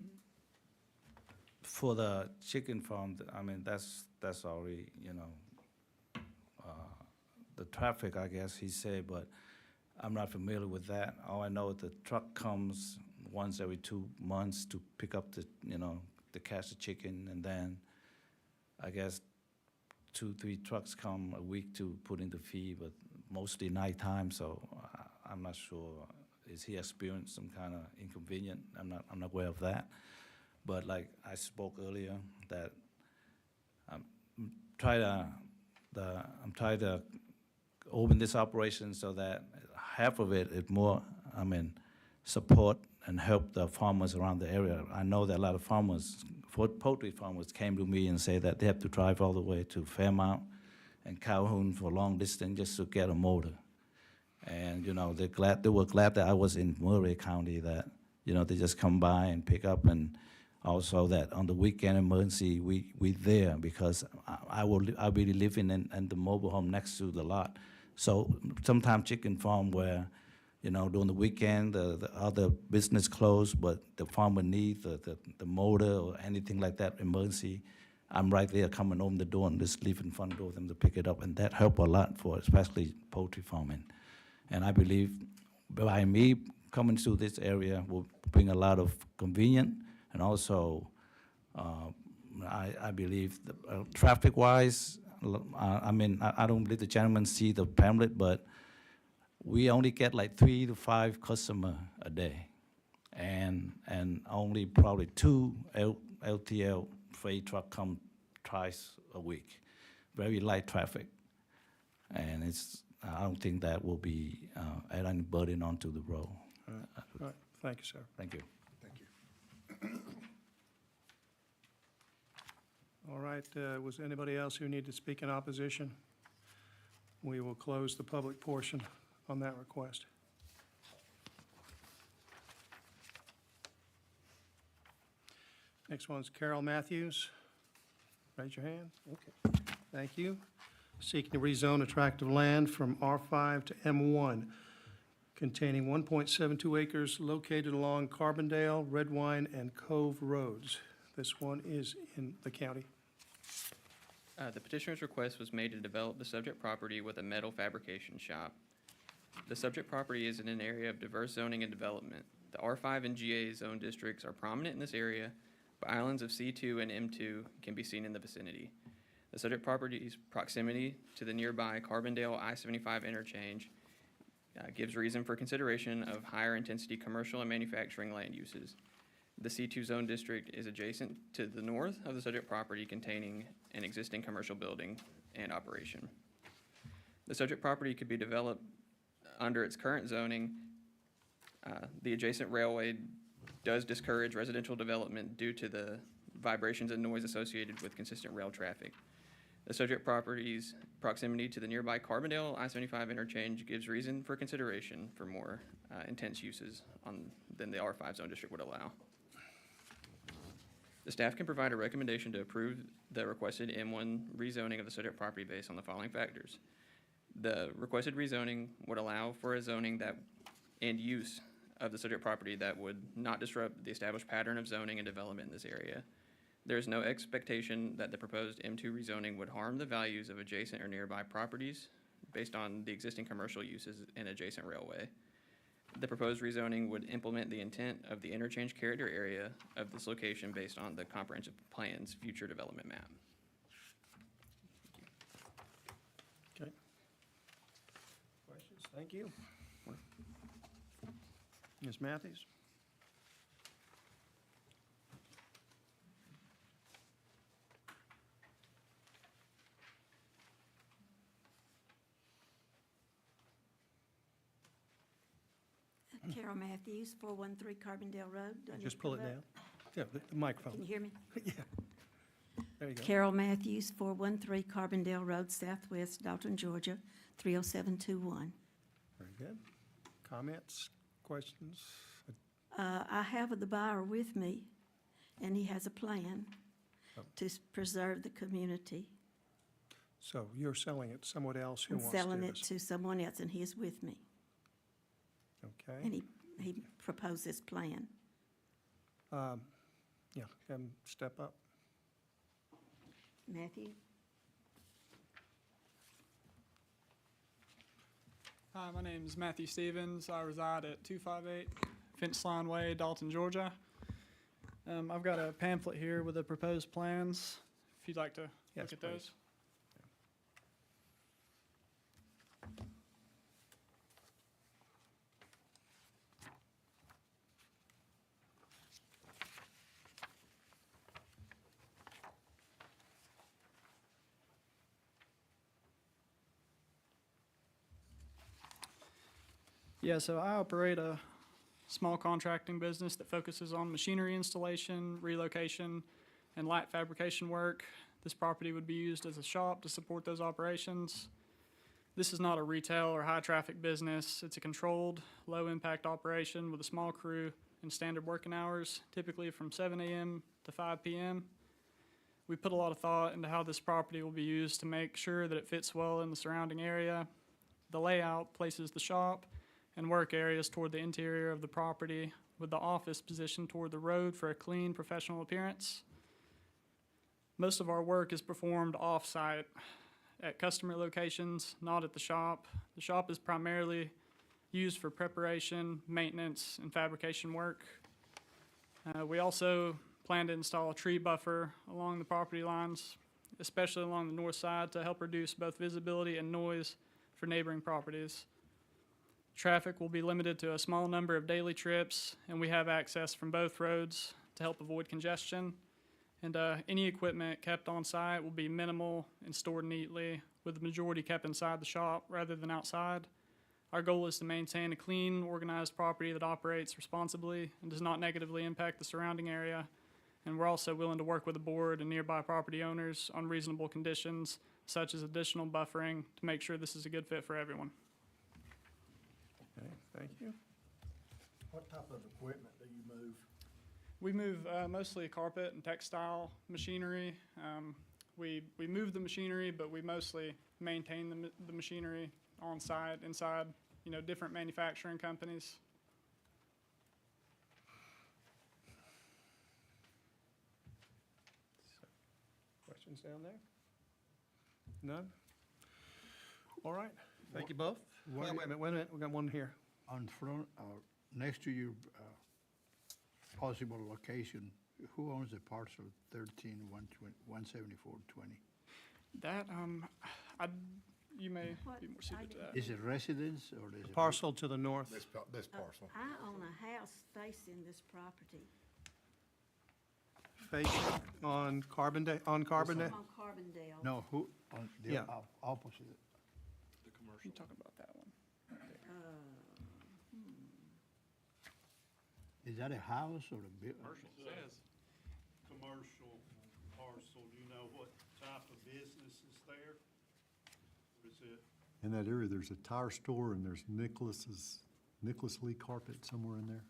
for the chicken farm, I mean, that's already, you know, the traffic, I guess he said, but I'm not familiar with that. All I know is the truck comes once every 2 months to pick up the, you know, to catch the chicken, and then I guess 2-3 trucks come a week to put in the feed, but mostly nighttime, so I'm not sure. Is he experienced some kind of inconvenience? I'm not aware of that. But like I spoke earlier, that I'm trying to open this operation so that half of it is more, I mean, support and help the farmers around the area. I know that a lot of farmers, poultry farmers, came to me and say that they have to drive all the way to Fairmount and Calhoun for a long distance just to get a motor. And, you know, they were glad that I was in Murray County, that, you know, they just come by and pick up, and also that on the weekend emergency, we there, because I'll be living in the mobile home next to the lot. So sometimes chicken farm where, you know, during the weekend, the other business closed, but the farmer needs the motor or anything like that, emergency, I'm right there coming open the door and just leave in front door for them to pick it up, and that helped a lot for especially poultry farming. And I believe by me coming to this area will bring a lot of convenience, and also I believe traffic-wise, I mean, I don't believe the gentleman see the pamphlet, but we only get like 3 to 5 customers a day, and only probably 2 LTL freight truck come twice a week. Very light traffic, and I don't think that will be add any burden onto the road. All right. Thank you, sir. Thank you. Thank you. All right, was anybody else who need to speak in opposition? We will close the public portion on that request. Next one's Carol Matthews. Raise your hand. Okay. Thank you. Seeking to rezone a tract of land from R5 to M1 containing 1.72 acres located along Carbondale, Redwine, and Cove Roads. This one is in the county. The petitioner's request was made to develop the subject property with a metal fabrication shop. The subject property is in an area of diverse zoning and development. The R5 and GA zone districts are prominent in this area, but islands of C2 and M2 can be seen in the vicinity. The subject property's proximity to the nearby Carbondale I-75 interchange gives reason for consideration of higher intensity commercial and manufacturing land uses. The C2 zone district is adjacent to the north of the subject property containing an existing commercial building and operation. The subject property could be developed under its current zoning. The adjacent railway does discourage residential development due to the vibrations and noise associated with consistent rail traffic. The subject property's proximity to the nearby Carbondale I-75 interchange gives reason for consideration for more intense uses than the R5 zone district would allow. The staff can provide a recommendation to approve the requested M1 rezoning of the subject property based on the following factors. The requested rezoning would allow for a zoning that, and use of the subject property that would not disrupt the established pattern of zoning and development in this area. There is no expectation that the proposed M2 rezoning would harm the values of adjacent or nearby properties based on the existing commercial uses and adjacent railway. The proposed rezoning would implement the intent of the interchange character area of this location based on the comprehensive plan's future development map. Okay. Questions? Thank you. Ms. Matthews? Carol Matthews, 413 Carbondale Road. Do I need Just to pull it come up? down. Yeah, the microphone. Can you hear me? Yeah. There you go. Carol Matthews, 413 Carbondale Road, Southwest, Dalton, Georgia, 30721. Very good. Comments, questions? I have the buyer with me, and he has a plan Oh. to preserve the community. So you're selling it to someone else who I'm wants to do selling it this? to someone else, and he is with me. Okay. And he proposed this plan. Yeah, have him step up. Matthew? Hi, my name is Matthew Stevens. I reside at 258 Fence Line Way, Dalton, Georgia. I've got a pamphlet here with the proposed plans, if you'd like to Yes, look at please. those. Yeah, so I operate a small contracting business that focuses on machinery installation, relocation, and light fabrication work. This property would be used as a shop to support those operations. This is not a retail or high-traffic business. It's a controlled, low-impact operation with a small crew and standard working hours, typically from 7 a.m. to 5 p.m. We put a lot of thought into how this property will be used to make sure that it fits well in the surrounding area. The layout places the shop and work areas toward the interior of the property, with the office positioned toward the road for a clean, professional appearance. Most of our work is performed off-site at customer locations, not at the shop. The shop is primarily used for preparation, maintenance, and fabrication work. We also plan to install a tree buffer along the property lines, especially along the north side, to help reduce both visibility and noise for neighboring properties. Traffic will be limited to a small number of daily trips, and we have access from both roads to help avoid congestion. And any equipment kept on site will be minimal and stored neatly, with the majority kept inside the shop rather than outside. Our goal is to maintain a clean, organized property that operates responsibly and does not negatively impact the surrounding area. And we're also willing to work with the board and nearby property owners on reasonable conditions, such as additional buffering, to make sure this is a good fit for everyone. Okay, thank you. What type of equipment do you move? We move mostly carpet and textile machinery. We move the machinery, but we mostly maintain the machinery on site, inside, different manufacturing companies. Questions down there? None? All right, thank you both. Wait a minute, we got one here. On front, next to your possible location, who owns the parcel 13-174-20? That, you may be more suited to that. Is it residence or is it? Parcel to the north. This parcel. I own a house facing this property. Facing on Carbondale, on Carbondale? On Carbondale. No, who, on the Yeah. opposite? You talking about that one? Is that a house or a building? Says commercial parcel. Do you know what type of business is there? Or is it? In that area, there's a tire store and there's Nicholas Lee Carpet somewhere in there.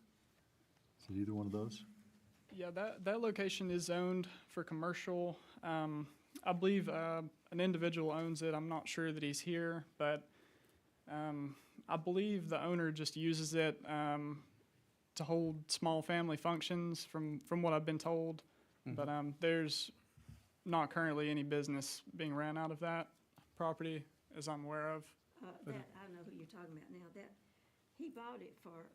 Is it either one of those? Yeah, that location is zoned for commercial. I believe an individual owns it. I'm not sure that he's here, but I believe the owner just uses it to hold small family functions, from what I've been told. But there's not currently any business being ran out of that property, as I'm aware of. That, I know who you're talking about now, that, he bought it for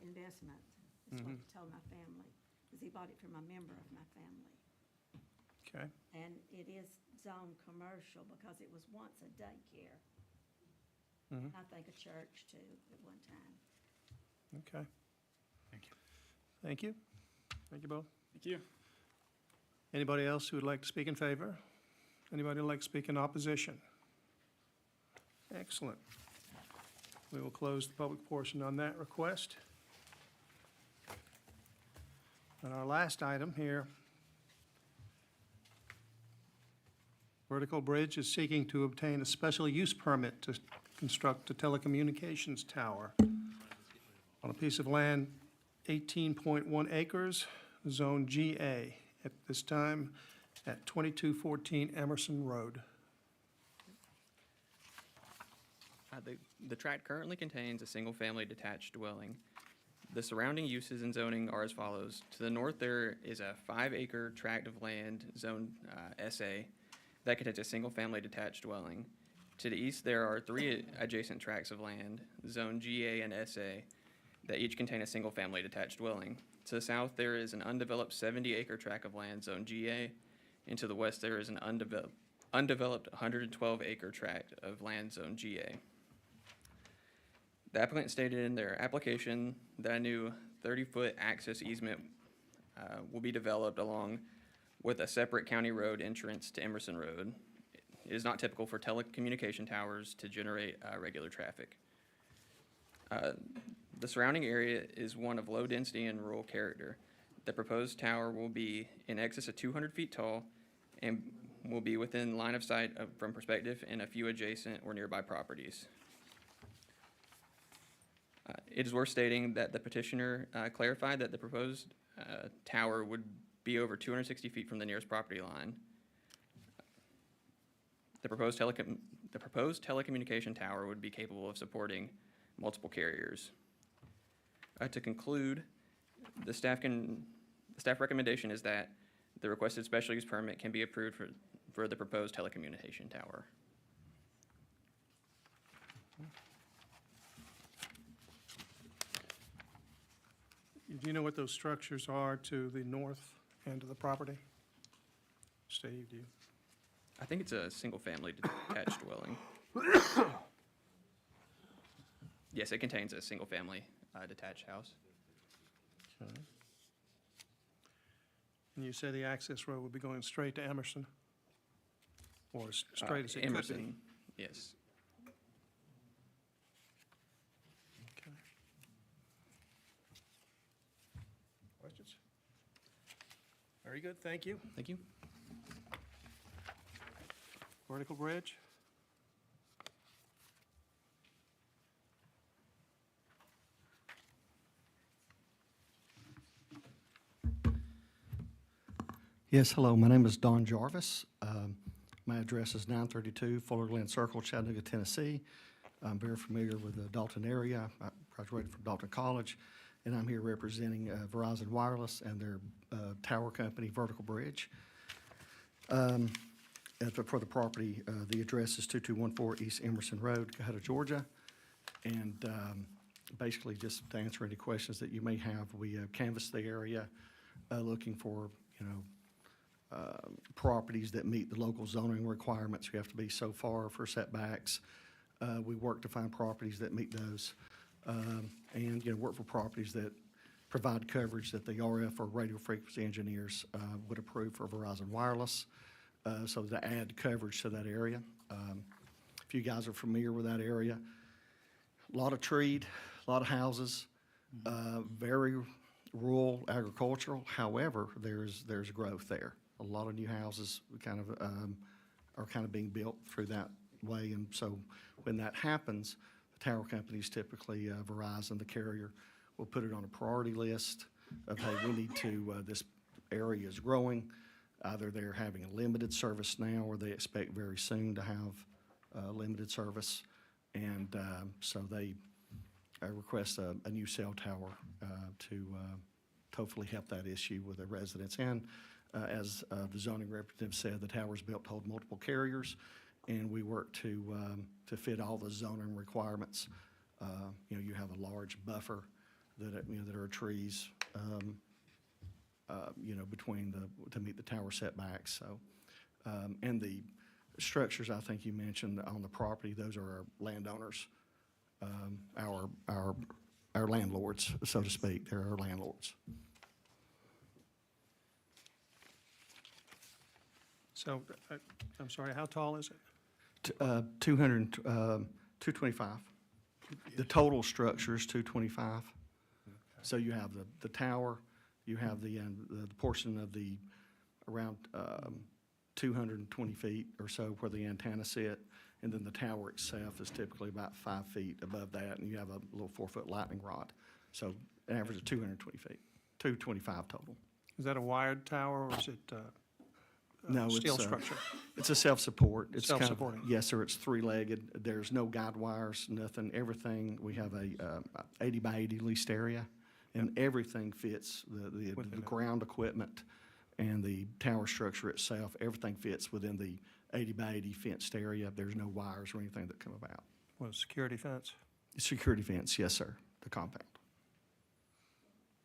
investment, is what he told my family, because he bought it from a member of my family. Okay, And it is zoned commercial because it was once a daycare. I think a church too, at one time. okay. Thank you. Thank you. Thank you both. Thank you. Anybody else who would like to speak in favor? Anybody who'd like to speak in opposition? Excellent. We will close the public portion on that request. And our last item here, Vertical Bridge is seeking to obtain a special use permit to construct a telecommunications tower on a piece of land 18.1 acres, Zone GA, at this time at 2214 Emerson Road. The tract currently contains a single-family detached dwelling. The surrounding uses and zoning are as follows. To the north, there is a 5-acre tract of land, Zone SA, that contains a single-family detached dwelling. To the east, there are 3 adjacent tracts of land, Zone GA and SA, that each contain a single-family detached dwelling. To the south, there is an undeveloped 70-acre tract of land, Zone GA, and to the west, there is an undeveloped 112-acre tract of land, Zone GA. The applicant stated in their application that a new 30-foot access easement will be developed along with a separate county road entrance to Emerson Road. It is not typical for telecommunication towers to generate regular traffic. The surrounding area is one of low density and rural character. The proposed tower will be in excess of 200 feet tall and will be within line of sight from perspective in a few adjacent or nearby properties. It is worth stating that the petitioner clarified that the proposed tower would be over 260 feet from the nearest property line. The proposed telecommunication tower would be capable of supporting multiple carriers. To conclude, the staff recommendation is that the requested special use permit can be approved for the proposed telecommunication tower. Do you know what those structures are to the north end of the property? Steve, do you? I think it's a single-family detached dwelling. Yes, it contains a single-family detached house. Okay. And you say the access road would be going straight to Emerson? Or as straight as it could be? Emerson, yes. Okay. Questions? Very good, thank you. Thank you. Vertical Bridge? Yes, hello, my name is Don Jarvis. My address is 932 Fuller Glen Circle, Chattanooga, Tennessee. I'm very familiar with the Dalton area. I graduated from Dalton College, and I'm here representing Verizon Wireless and their tower company, Vertical Bridge. For the property, the address is 2214 East Emerson Road, Cohutta, Georgia. And basically, just to answer any questions that you may have, we canvassed the area looking for, properties that meet the local zoning requirements. We have to be so far for setbacks. We work to find properties that meet those, and work for properties that provide coverage that the RF or radio frequency engineers would approve for Verizon Wireless, so to add coverage to that area. If you guys are familiar with that area, a lot of treed, a lot of houses, very rural agricultural. However, there's growth there. A lot of new houses are kind of being built through that way, and so when that happens, the tower companies, typically Verizon, the carrier, will put it on a priority list of, hey, we need to, this area is growing. Either they're having a limited service now, or they expect very soon to have limited service. And so they request a new cell tower to hopefully help that issue with the residents. And as the zoning representative said, the tower's built to hold multiple carriers, and we work to fit all the zoning requirements. You have a large buffer that are trees, between to meet the tower setbacks. So, and the structures I think you mentioned on the property, those are our landowners, our landlords, so to speak. They're our landlords. So, I'm sorry, how tall is it? 225. The total structure is 225. So you have the tower, you have the portion of the around 220 feet or so where the antenna sit, and then the tower itself is typically about 5 feet above that, and you have a little 4-foot lightning rod. So an average of 220 feet, 225 total. Is that a wired tower, or is it No, steel it's structure? it's a self-support. It's kind of- Self-supporting. Yes, sir, it's three-legged. There's no guide wires, nothing, everything. We have a 80 by 80 leased area, and everything fits, the ground equipment and the tower structure itself, everything fits within the 80 by 80 fenced area. There's no wires or anything that come about. Well, security fence? Security fence, yes, sir, the compound.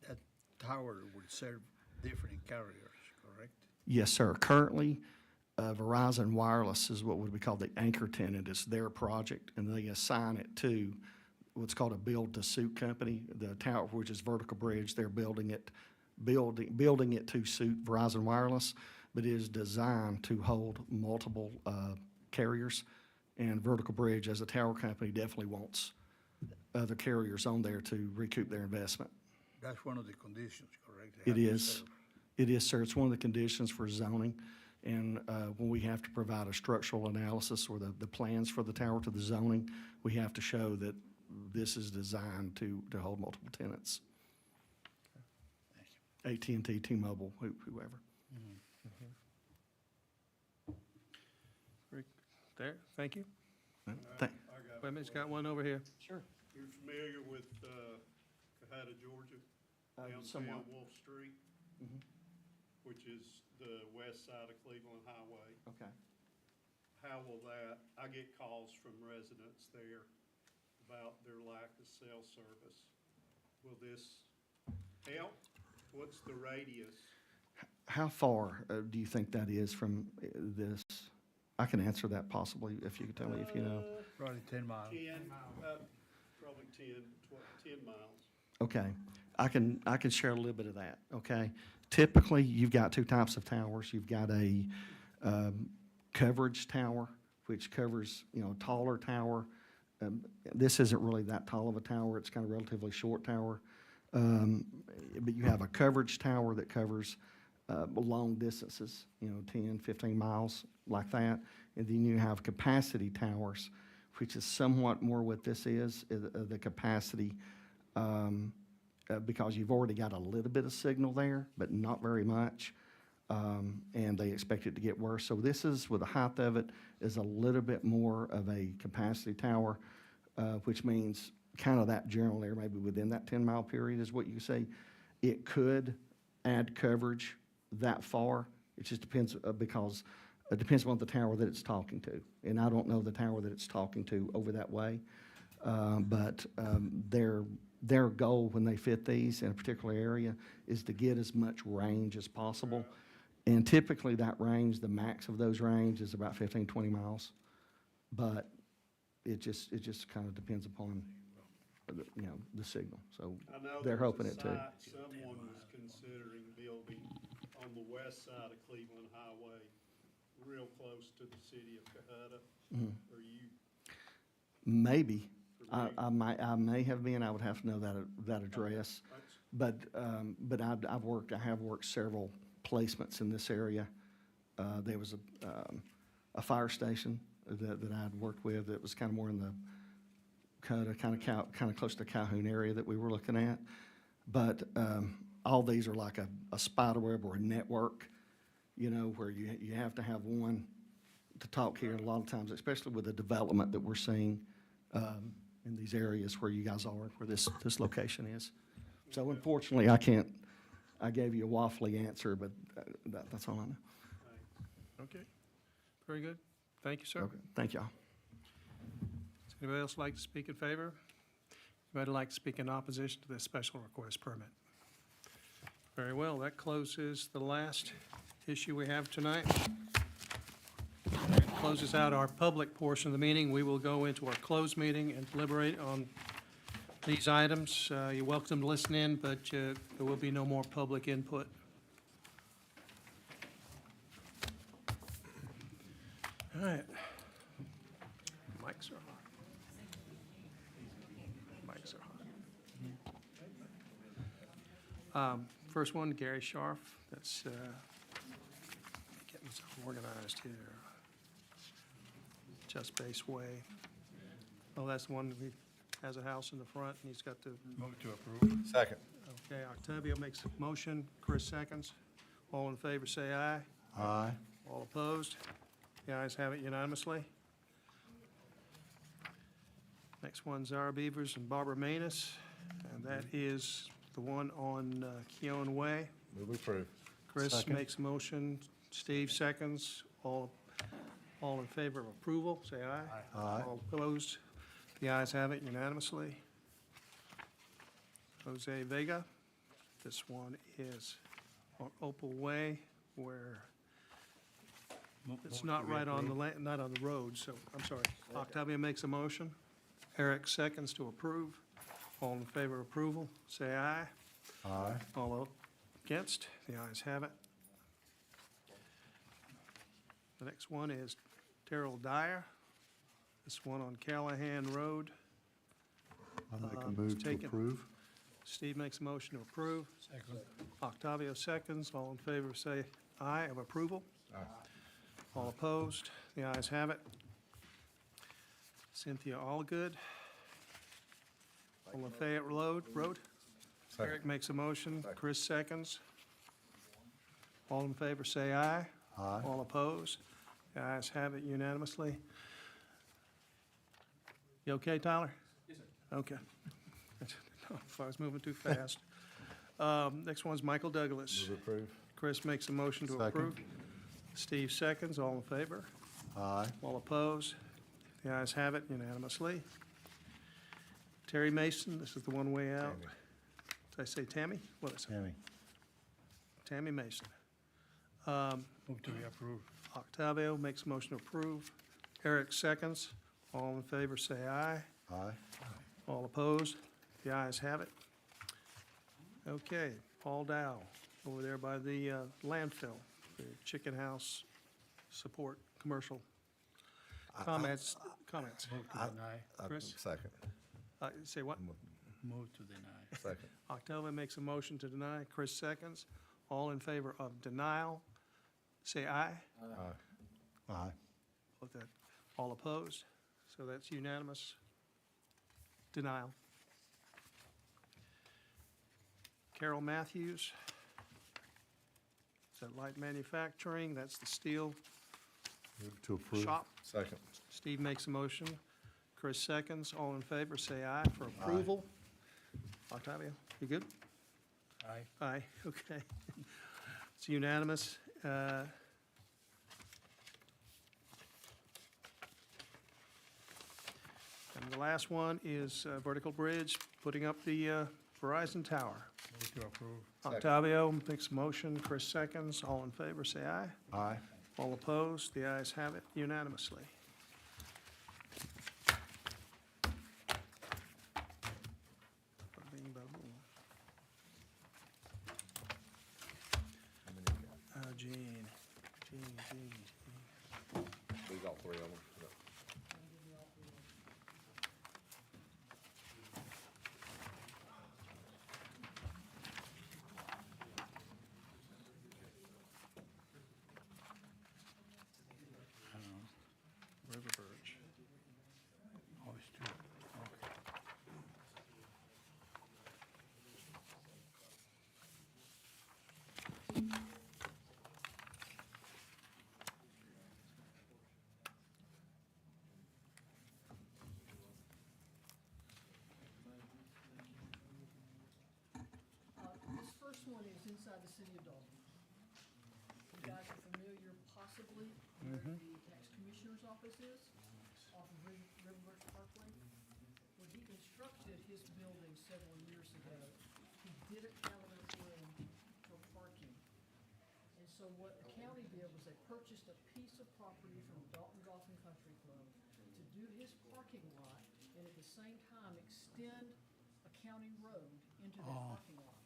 That tower would serve different carriers, correct? Yes, sir. Currently, Verizon Wireless is what would be called the anchor tenant. It's their project, and they assign it to what's called a build-to-suit company. The tower, which is Vertical Bridge, they're building it to suit Verizon Wireless, but it is designed to hold multiple carriers. And Vertical Bridge, as a tower company, definitely wants other carriers on there to recoup their investment. That's one of the conditions, correct? They It have to is. serve. It is, sir. It's one of the conditions for zoning. And when we have to provide a structural analysis or the plans for the tower to the zoning, we have to show that this is designed to hold multiple tenants. AT&T, T-Mobile, whoever. There, thank you. Thank- Wait a minute, it's got one over here. Sure. You're familiar with Cahata, Georgia? somewhat. Downtown Wolf Street, Mhm. which is the west side of Cleveland Highway. Okay. How will that, I get calls from residents there about their lack of cell service. Will this help? What's the radius? How far do you think that is from this? I can answer that possibly, if you could tell me if you know. Probably 10 miles. 10, probably 10 miles. Okay, I can share a little bit of that, okay? Typically, you've got two types of towers. You've got a coverage tower, which covers, a taller tower. This isn't really that tall of a tower. It's kind of a relatively short tower. But you have a coverage tower that covers long distances, 10, 15 miles, like that. And then you have capacity towers, which is somewhat more what this is the capacity, because you've already got a little bit of signal there, but not very much. And they expect it to get worse. So this is, with the height of it, is a little bit more of a capacity tower, which means kind of that general area, maybe within that 10-mile period is what you say. It could add coverage that far. It just depends, because it depends on the tower that it's talking to. And I don't know the tower that it's talking to over that way. But their goal when they fit these in a particular area is to get as much range as possible. And typically that range, the max of those range is about 15, 20 miles. But it just kind of depends upon, the signal. So I know they're there's hoping a it too. site someone was considering building on the west side of Cleveland Highway, real close to the city of Cahata. Mhm. Are you, Maybe. I may have been, I would have to know that address. But I have worked several placements in this area. There was a fire station that I'd worked with that was kind of more in the kind of close to Calhoun area that we were looking at. But all these are like a spider web or a network, you know, where you have to have one to talk here a lot of times, especially with the development that we're seeing in these areas where you guys are, where this location is. So unfortunately, I gave you a waffly answer, but that's all I know. Okay, very good. Thank you, sir. Okay, thank y'all. Does anybody else like to speak in favor? Anybody like to speak in opposition to this special request permit? Very well, that closes the last issue we have tonight. Closes out our public portion of the meeting. We will go into our closed meeting and deliberate on these items. You're welcome to listen in, but there will be no more public input. All right. Mics are hot. Mics are hot. First one, Gary Scharf. That's getting something organized here. Just Base Way. Oh, that's the one that has a house in the front, and he's got the. Move to approve. Second. Okay, Octavio makes a motion, Chris seconds. All in favor, say aye. Aye. All opposed? The ayes have it unanimously. Next one, Zara Beavers and Barbara Manus, and that is the one on Keown Way. Move approve. Chris Second. makes a motion, Steve seconds. All in favor of approval, say aye. Aye. All opposed? The ayes have it unanimously. Jose Vega, this one is on Opal Way, where it's not right on the not on the road, so, I'm sorry. Octavio makes a motion. Eric seconds to approve. All in favor of approval, say aye. Aye. All against, the ayes have it. The next one is Terrell Dyer. This one on Callahan Road. I make a It's move to taken. approve. Steve makes a motion to approve. Second. Octavio seconds. All in favor, say aye of approval. Aye. All opposed, the ayes have it. Cynthia Allgood on Lafayette Road. Second. Eric makes a motion. Chris seconds. All in favor, say aye. Aye. All opposed, the ayes have it unanimously. You okay, Tyler? Yes, sir. Okay. If I was moving too fast. Next one's Michael Douglas. Move approve. Chris makes a motion to Second. approve. Steve seconds. All in favor? Aye. All opposed? The ayes have it unanimously. Terry Mason, this is the one way out. Tammy. Did I say Tammy? What is it? Tammy. Tammy Mason. Move to approve. Octavio makes a motion to approve. Eric seconds. All in favor, say aye. Aye. All opposed? The ayes have it. Okay, Paul Dow, over there by the landfill, the chicken house support, commercial. Comments? Move to deny. Chris? Second. Say what? Move to deny. Second. Octavio makes a motion to deny. Chris seconds. All in favor of denial, say aye. Aye. Aye. Both that. All opposed? So that's unanimous denial. Carol Matthews. Is that light manufacturing? That's the steel Move to approve. shop. Second. Steve makes a motion. Chris seconds. All in favor, say aye for approval. Octavio, you good? Aye. Aye, okay. It's unanimous. And the last one is Vertical Bridge, putting up the Verizon Tower. Move to approve. Octavio makes a motion, Chris seconds. All in favor, say aye. Aye. All opposed, the ayes have it unanimously. Bada bing, bada boom. Gene. These all three of them. River Birch. Oh, it's two. Okay. inside the city of Dalton. You guys are familiar possibly where the tax commissioner's office is, off of River Parkway. When he constructed his building several years ago, he didn't have enough room for parking. And so what the county did was they purchased a piece of property from Dalton Golf and Country Club to do his parking lot, and at the same time extend a county road into that parking lot.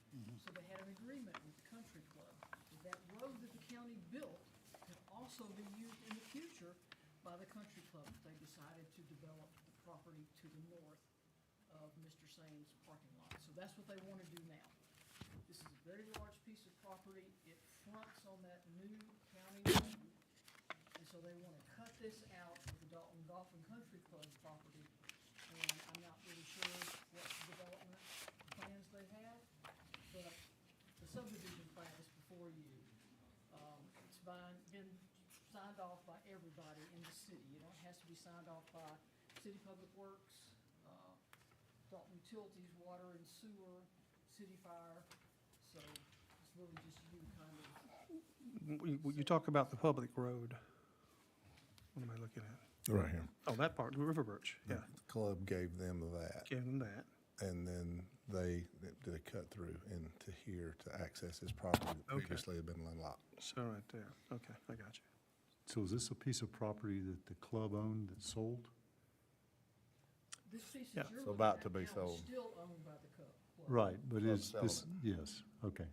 So they had an agreement with the country club. That road that the county built could also be used in the future by the country club if they decided to develop the property to the north of Mr. Sain's parking lot. So that's what they want to do now. This is a very large piece of property. It fronts on that new county road. And so they want to cut this out of the Dalton Golf and Country Club property. And I'm not really sure what development plans they have, but the subdivision plat is before you. It's been signed off by everybody in the city. You know, it has to be signed off by City Public Works, Dalton Utilities, Water and Sewer, City Fire. So it's really just you kind of. You talk about the public road. What am I looking at? Right here. Oh, that part, River Birch, yeah. The club gave them that, Gave them that. and then they did a cut through into here to access his property that Okay. previously had been landlocked. So right there. Okay, I got you. So is this a piece of property that the club owned that sold? This piece Yeah. that you're So looking about at to be now is sold. still owned by the club. Right, but Club is this, selling yes, okay.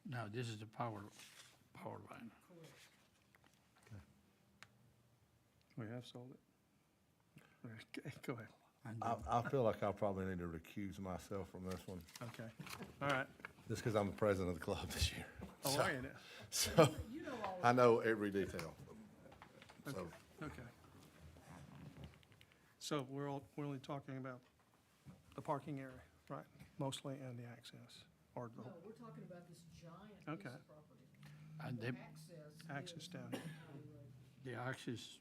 Now, this is the power line. Correct. We have sold it. Okay, go ahead. And I feel like I probably need to recuse myself from this one, Okay, all right. just because I'm the president of the club this year. Oh, So- are you now? So, You know all I know every detail. So, Okay. So we're only talking about the parking area, right? Mostly and the access, or the No, whole we're talking about this giant piece Okay. of property. And The the access is down the here. county road. the axis.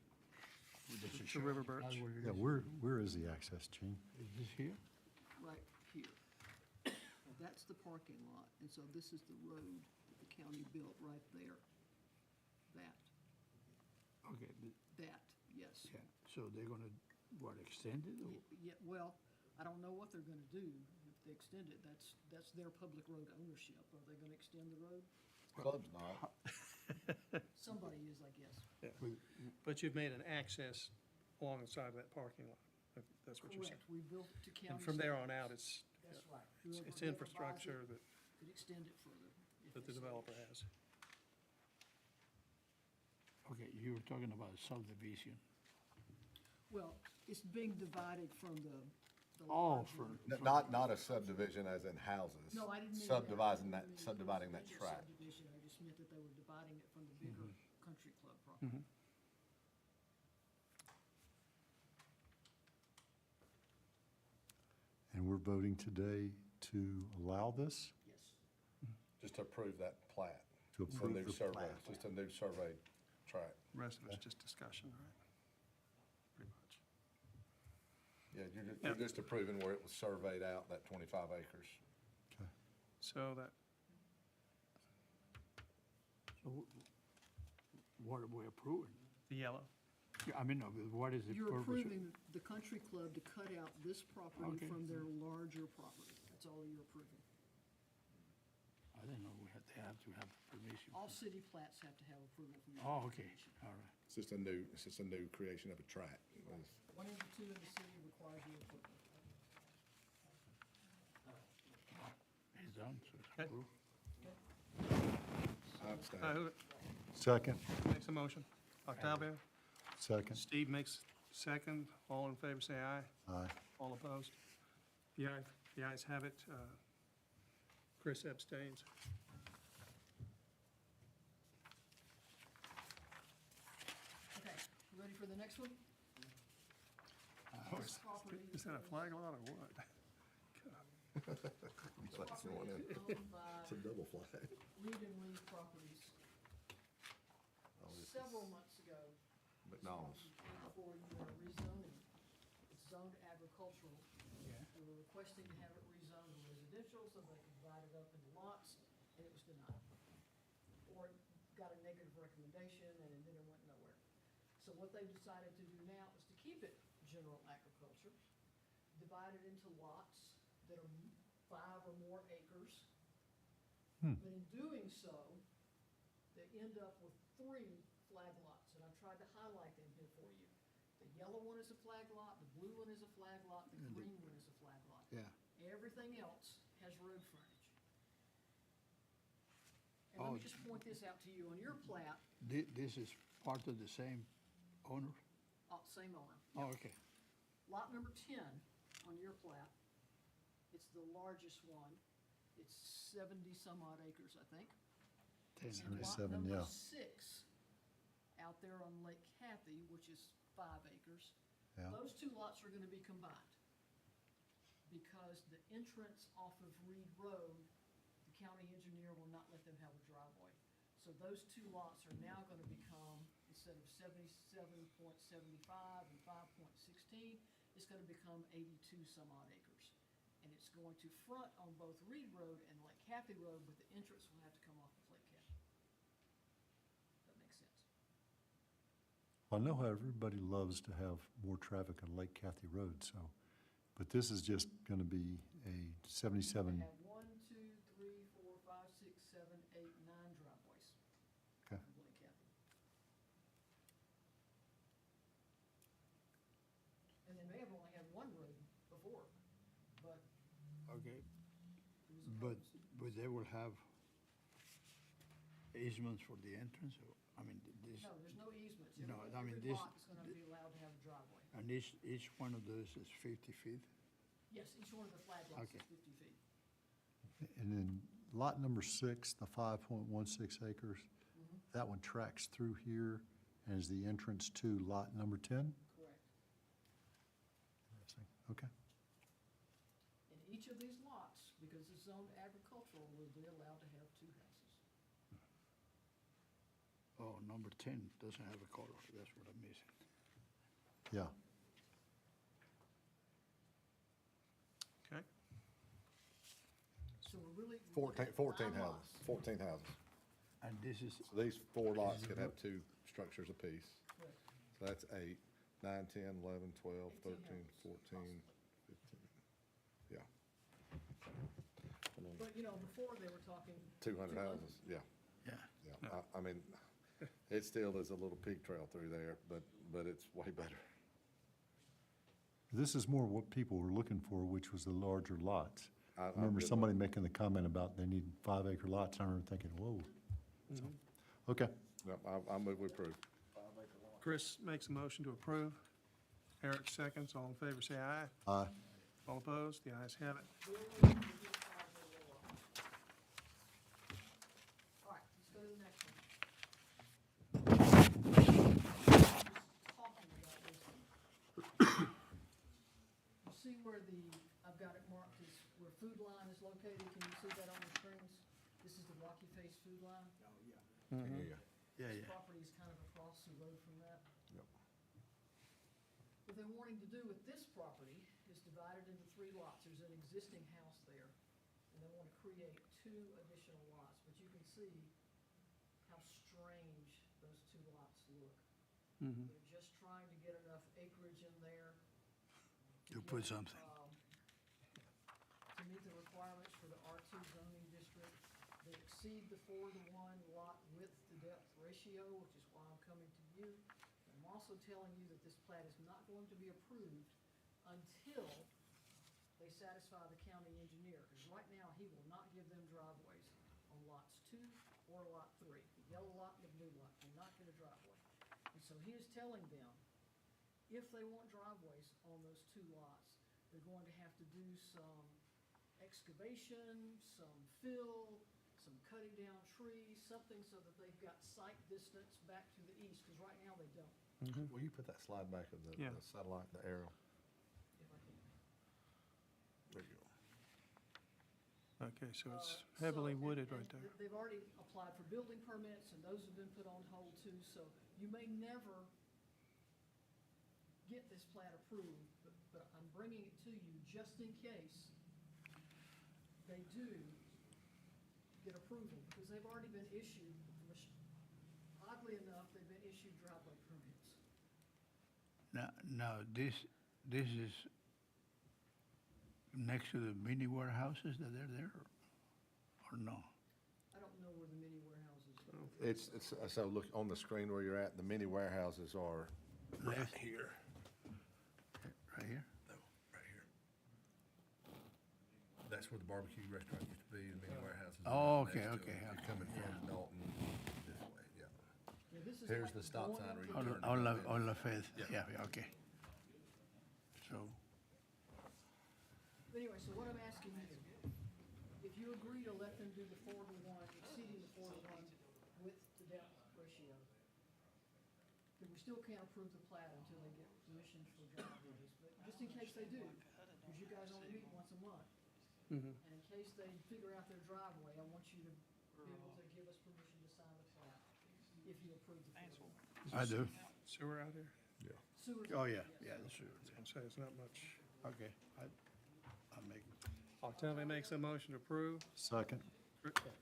This is The River showing Birch. us where it Yeah, is. where is the access, Gene? Is this here? Right here. That's the parking lot, and so this is the road that the county built right there. That, Okay, yes. yeah, so they're gonna, what, extend it or? Yeah, well, I don't know what they're gonna do if they extend it. That's their public road ownership. Are they gonna extend the road? club's not. Somebody is, I guess. But you've made an access along the side of that parking lot. That's what you're saying. Correct. We built it to county. And from there on standards. out, it's, That's right. it's Whoever buys infrastructure it that, Could extend it further. if that they the so developer wish. has. Okay, you were talking about subdivision. Well, it's being divided from the Oh, larger- Not a subdivision as in houses. No, I didn't mean that. Subdividing I that, didn't mean subdividing that residential tract. subdivision. I just meant that they were dividing it from the bigger country club property. And we're voting today to allow this? Yes. Just to approve that plat. To It's a approve new the survey, plat. it's just a new survey tract. Rest of it's just discussion, right? Pretty much. Yeah, you're just approving where it was surveyed out, that 25 acres. Okay. So that, So what are we approving? the yellow. Yeah, I mean, no, but what is the You're purpose? approving the country club to cut out this property Okay. from their larger property. That's all you're approving. I didn't know we had to have permission. All city plats have to have approval from the. Oh, okay, commission. all right. It's just a new creation of a tract. One of the two in the city requires your approval. It's done, so it's Okay. approved. I abstain. Who Second, makes a motion? Octavio? second, Steve makes second. All in favor, say aye. aye. All opposed? The ayes have it. Chris abstains. Okay, you ready for the next one? This property Is that a flag lot or what? That's the one in- is owned by It's a double flag. Reed and Lee Properties. Several months ago, McDonald's. came before you were rezoning. It's zoned agricultural. We were requesting to have it rezoned to residential so they could divide it up into lots and it was denied. Or it got a negative recommendation and then it went nowhere. So what they decided to do now is to keep it general agriculture, divide it into lots that are 5 or more acres. But in doing so, they end up with 3 flag lots, and I've tried to highlight them here for you. The yellow one is a flag lot, the blue one is a flag lot, the green one is a flag lot. Yeah. Everything else has road frontage. And let me just point this out to you, on your plat, This is part of the same owner? same owner. Oh, okay. Lot number 10 on your plat, it's the largest one. It's 70-some-odd acres, I think. And lot 77, number yeah. 6, out there on Lake Cathy, which is 5 acres, Yeah. those 2 lots are gonna be combined. Because the entrance off of Reed Road, the county engineer will not let them have a driveway. So those 2 lots are now gonna become, instead of 77.75 and 5.16, it's gonna become 82-some-odd acres. And it's going to front on both Reed Road and Lake Cathy Road, but the entrance will have to come off of Lake Cathy. That makes sense. I know how everybody loves to have more traffic on Lake Cathy Road, so, but this is just going to be a 77, They have 1, 2, 3, 4, 5, 6, 7, 8, 9 driveways. Okay. on Lake Cathy. And they may have only had 1 road before, but Okay, it was but they will have easements for the entrance, or, I mean, this, No, there's no easements. No, Every- I mean, every this- lot is gonna be allowed to have a driveway. and each one of those is 50 feet? Yes, each one of the flag lots Okay. is 50 feet. and then lot number 6, the 5.16 acres, that one tracks through here and is the entrance to lot number 10? Correct. Interesting. Okay. And each of these lots, because it's zoned agricultural, will be allowed to have 2 houses. Oh, number 10 doesn't have a color, that's what I'm missing. Yeah. Okay. So we're really. 14 nine houses, lots. 14 houses. And this is, So these 4 lots could have 2 structures apiece. Correct. So that's 8, 9, 10, 11, 12, 18 13, houses, 14, 15. Yeah. And then But, before they were talking. 200 houses, yeah. yeah. Yeah, I mean, it still is a little pig trail through there, but it's way better. This is more what people were looking for, which was the larger lots. I I'm remember good somebody with making the comment about they need 5-acre lots, and I remember thinking, whoa. So, okay. Yep, I move we approve. Chris makes a motion to approve. Eric seconds. All in favor, say aye. Aye. All opposed? The ayes have it. All right, let's go to the next one. Talking about this one. You see where I've got it marked as where Food Line is located? Can you see that on the screens? This is the Rocky Face Food Line. Yeah. Yeah, This yeah. property is kind of across the road from that. Yep. What they're wanting to do with this property is divide it into 3 lots. There's an existing house there, and they want to create 2 additional lots. But you can see how strange those 2 lots look. They're just trying to get enough acreage in there. To put something. To meet the requirements for the R2 zoning district. They exceed the 4-to-1 lot width to depth ratio, which is why I'm coming to you. I'm also telling you that this plat is not going to be approved until they satisfy the county engineer, because right now, he will not give them driveways on lots 2 or lot 3. The yellow lot and the blue lot will not get a driveway. And so he is telling them, if they want driveways on those 2 lots, they're going to have to do some excavation, some fill, some cutting down trees, something so that they've got sight distance back to the east, because right now they don't. Will you put that slide back of the Yeah. the satellite, the arrow? If I can. There you go. Okay, so it's heavily So, wooded and right there. They've already applied for building permits, and those have been put on hold too, so you may never get this plat approved, but I'm bringing it to you just in case they do get approval, because they've already been issued, oddly enough, they've been issued driveway permits. No, this is next to the mini warehouses that are there, or no? I don't know where the mini warehouses are. It's, so look, on the screen where you're at, the mini warehouses are right Yes. here. Right here? No, right here. That's where the barbecue restaurant used to be, the mini warehouses. are Oh, right okay, next to okay, it. You're okay, coming yeah. from Dalton this way, yeah. Yeah, this is Here's like the stop going sign up where to you the- turn. On La Fez, Yeah. yeah, okay. So, Anyway, so what I'm asking you, if you agree to let them do the 4-to-1, exceeding the 4-to-1 width to depth ratio, then we still can't approve the plat until they get permission for driveways, but just in case they do, because you guys only meet once a month. And in case they figure out their driveway, I want you to be able to give us permission to sign the plat if you approve the 4-to-1. I do. Sewer out here? Yeah. Sewer's Oh, out, yeah, yes. yeah, that's true. So it's not much. Okay, I'll make, Octavia makes a motion to approve. Second.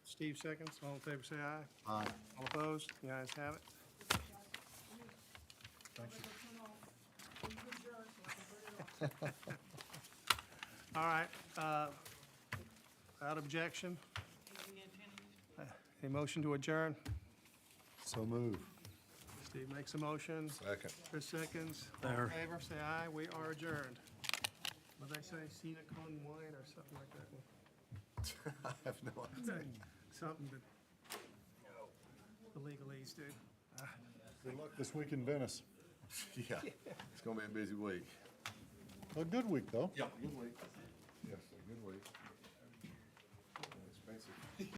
Steve seconds. All in favor, say aye. Aye. All opposed? The ayes have it. Thank you. Turn off, when you adjourn, so I can turn it off. All right, without objection. A motion to adjourn. So move. Steve makes a motion. Second. Chris seconds. All in favor, say aye. We are adjourned. What they say, scenic con wine or something like that? I have no idea. Something that the legalese do. Good luck this week in Venice. Yeah, it's gonna be a busy week. A good week, though. Yeah, good week.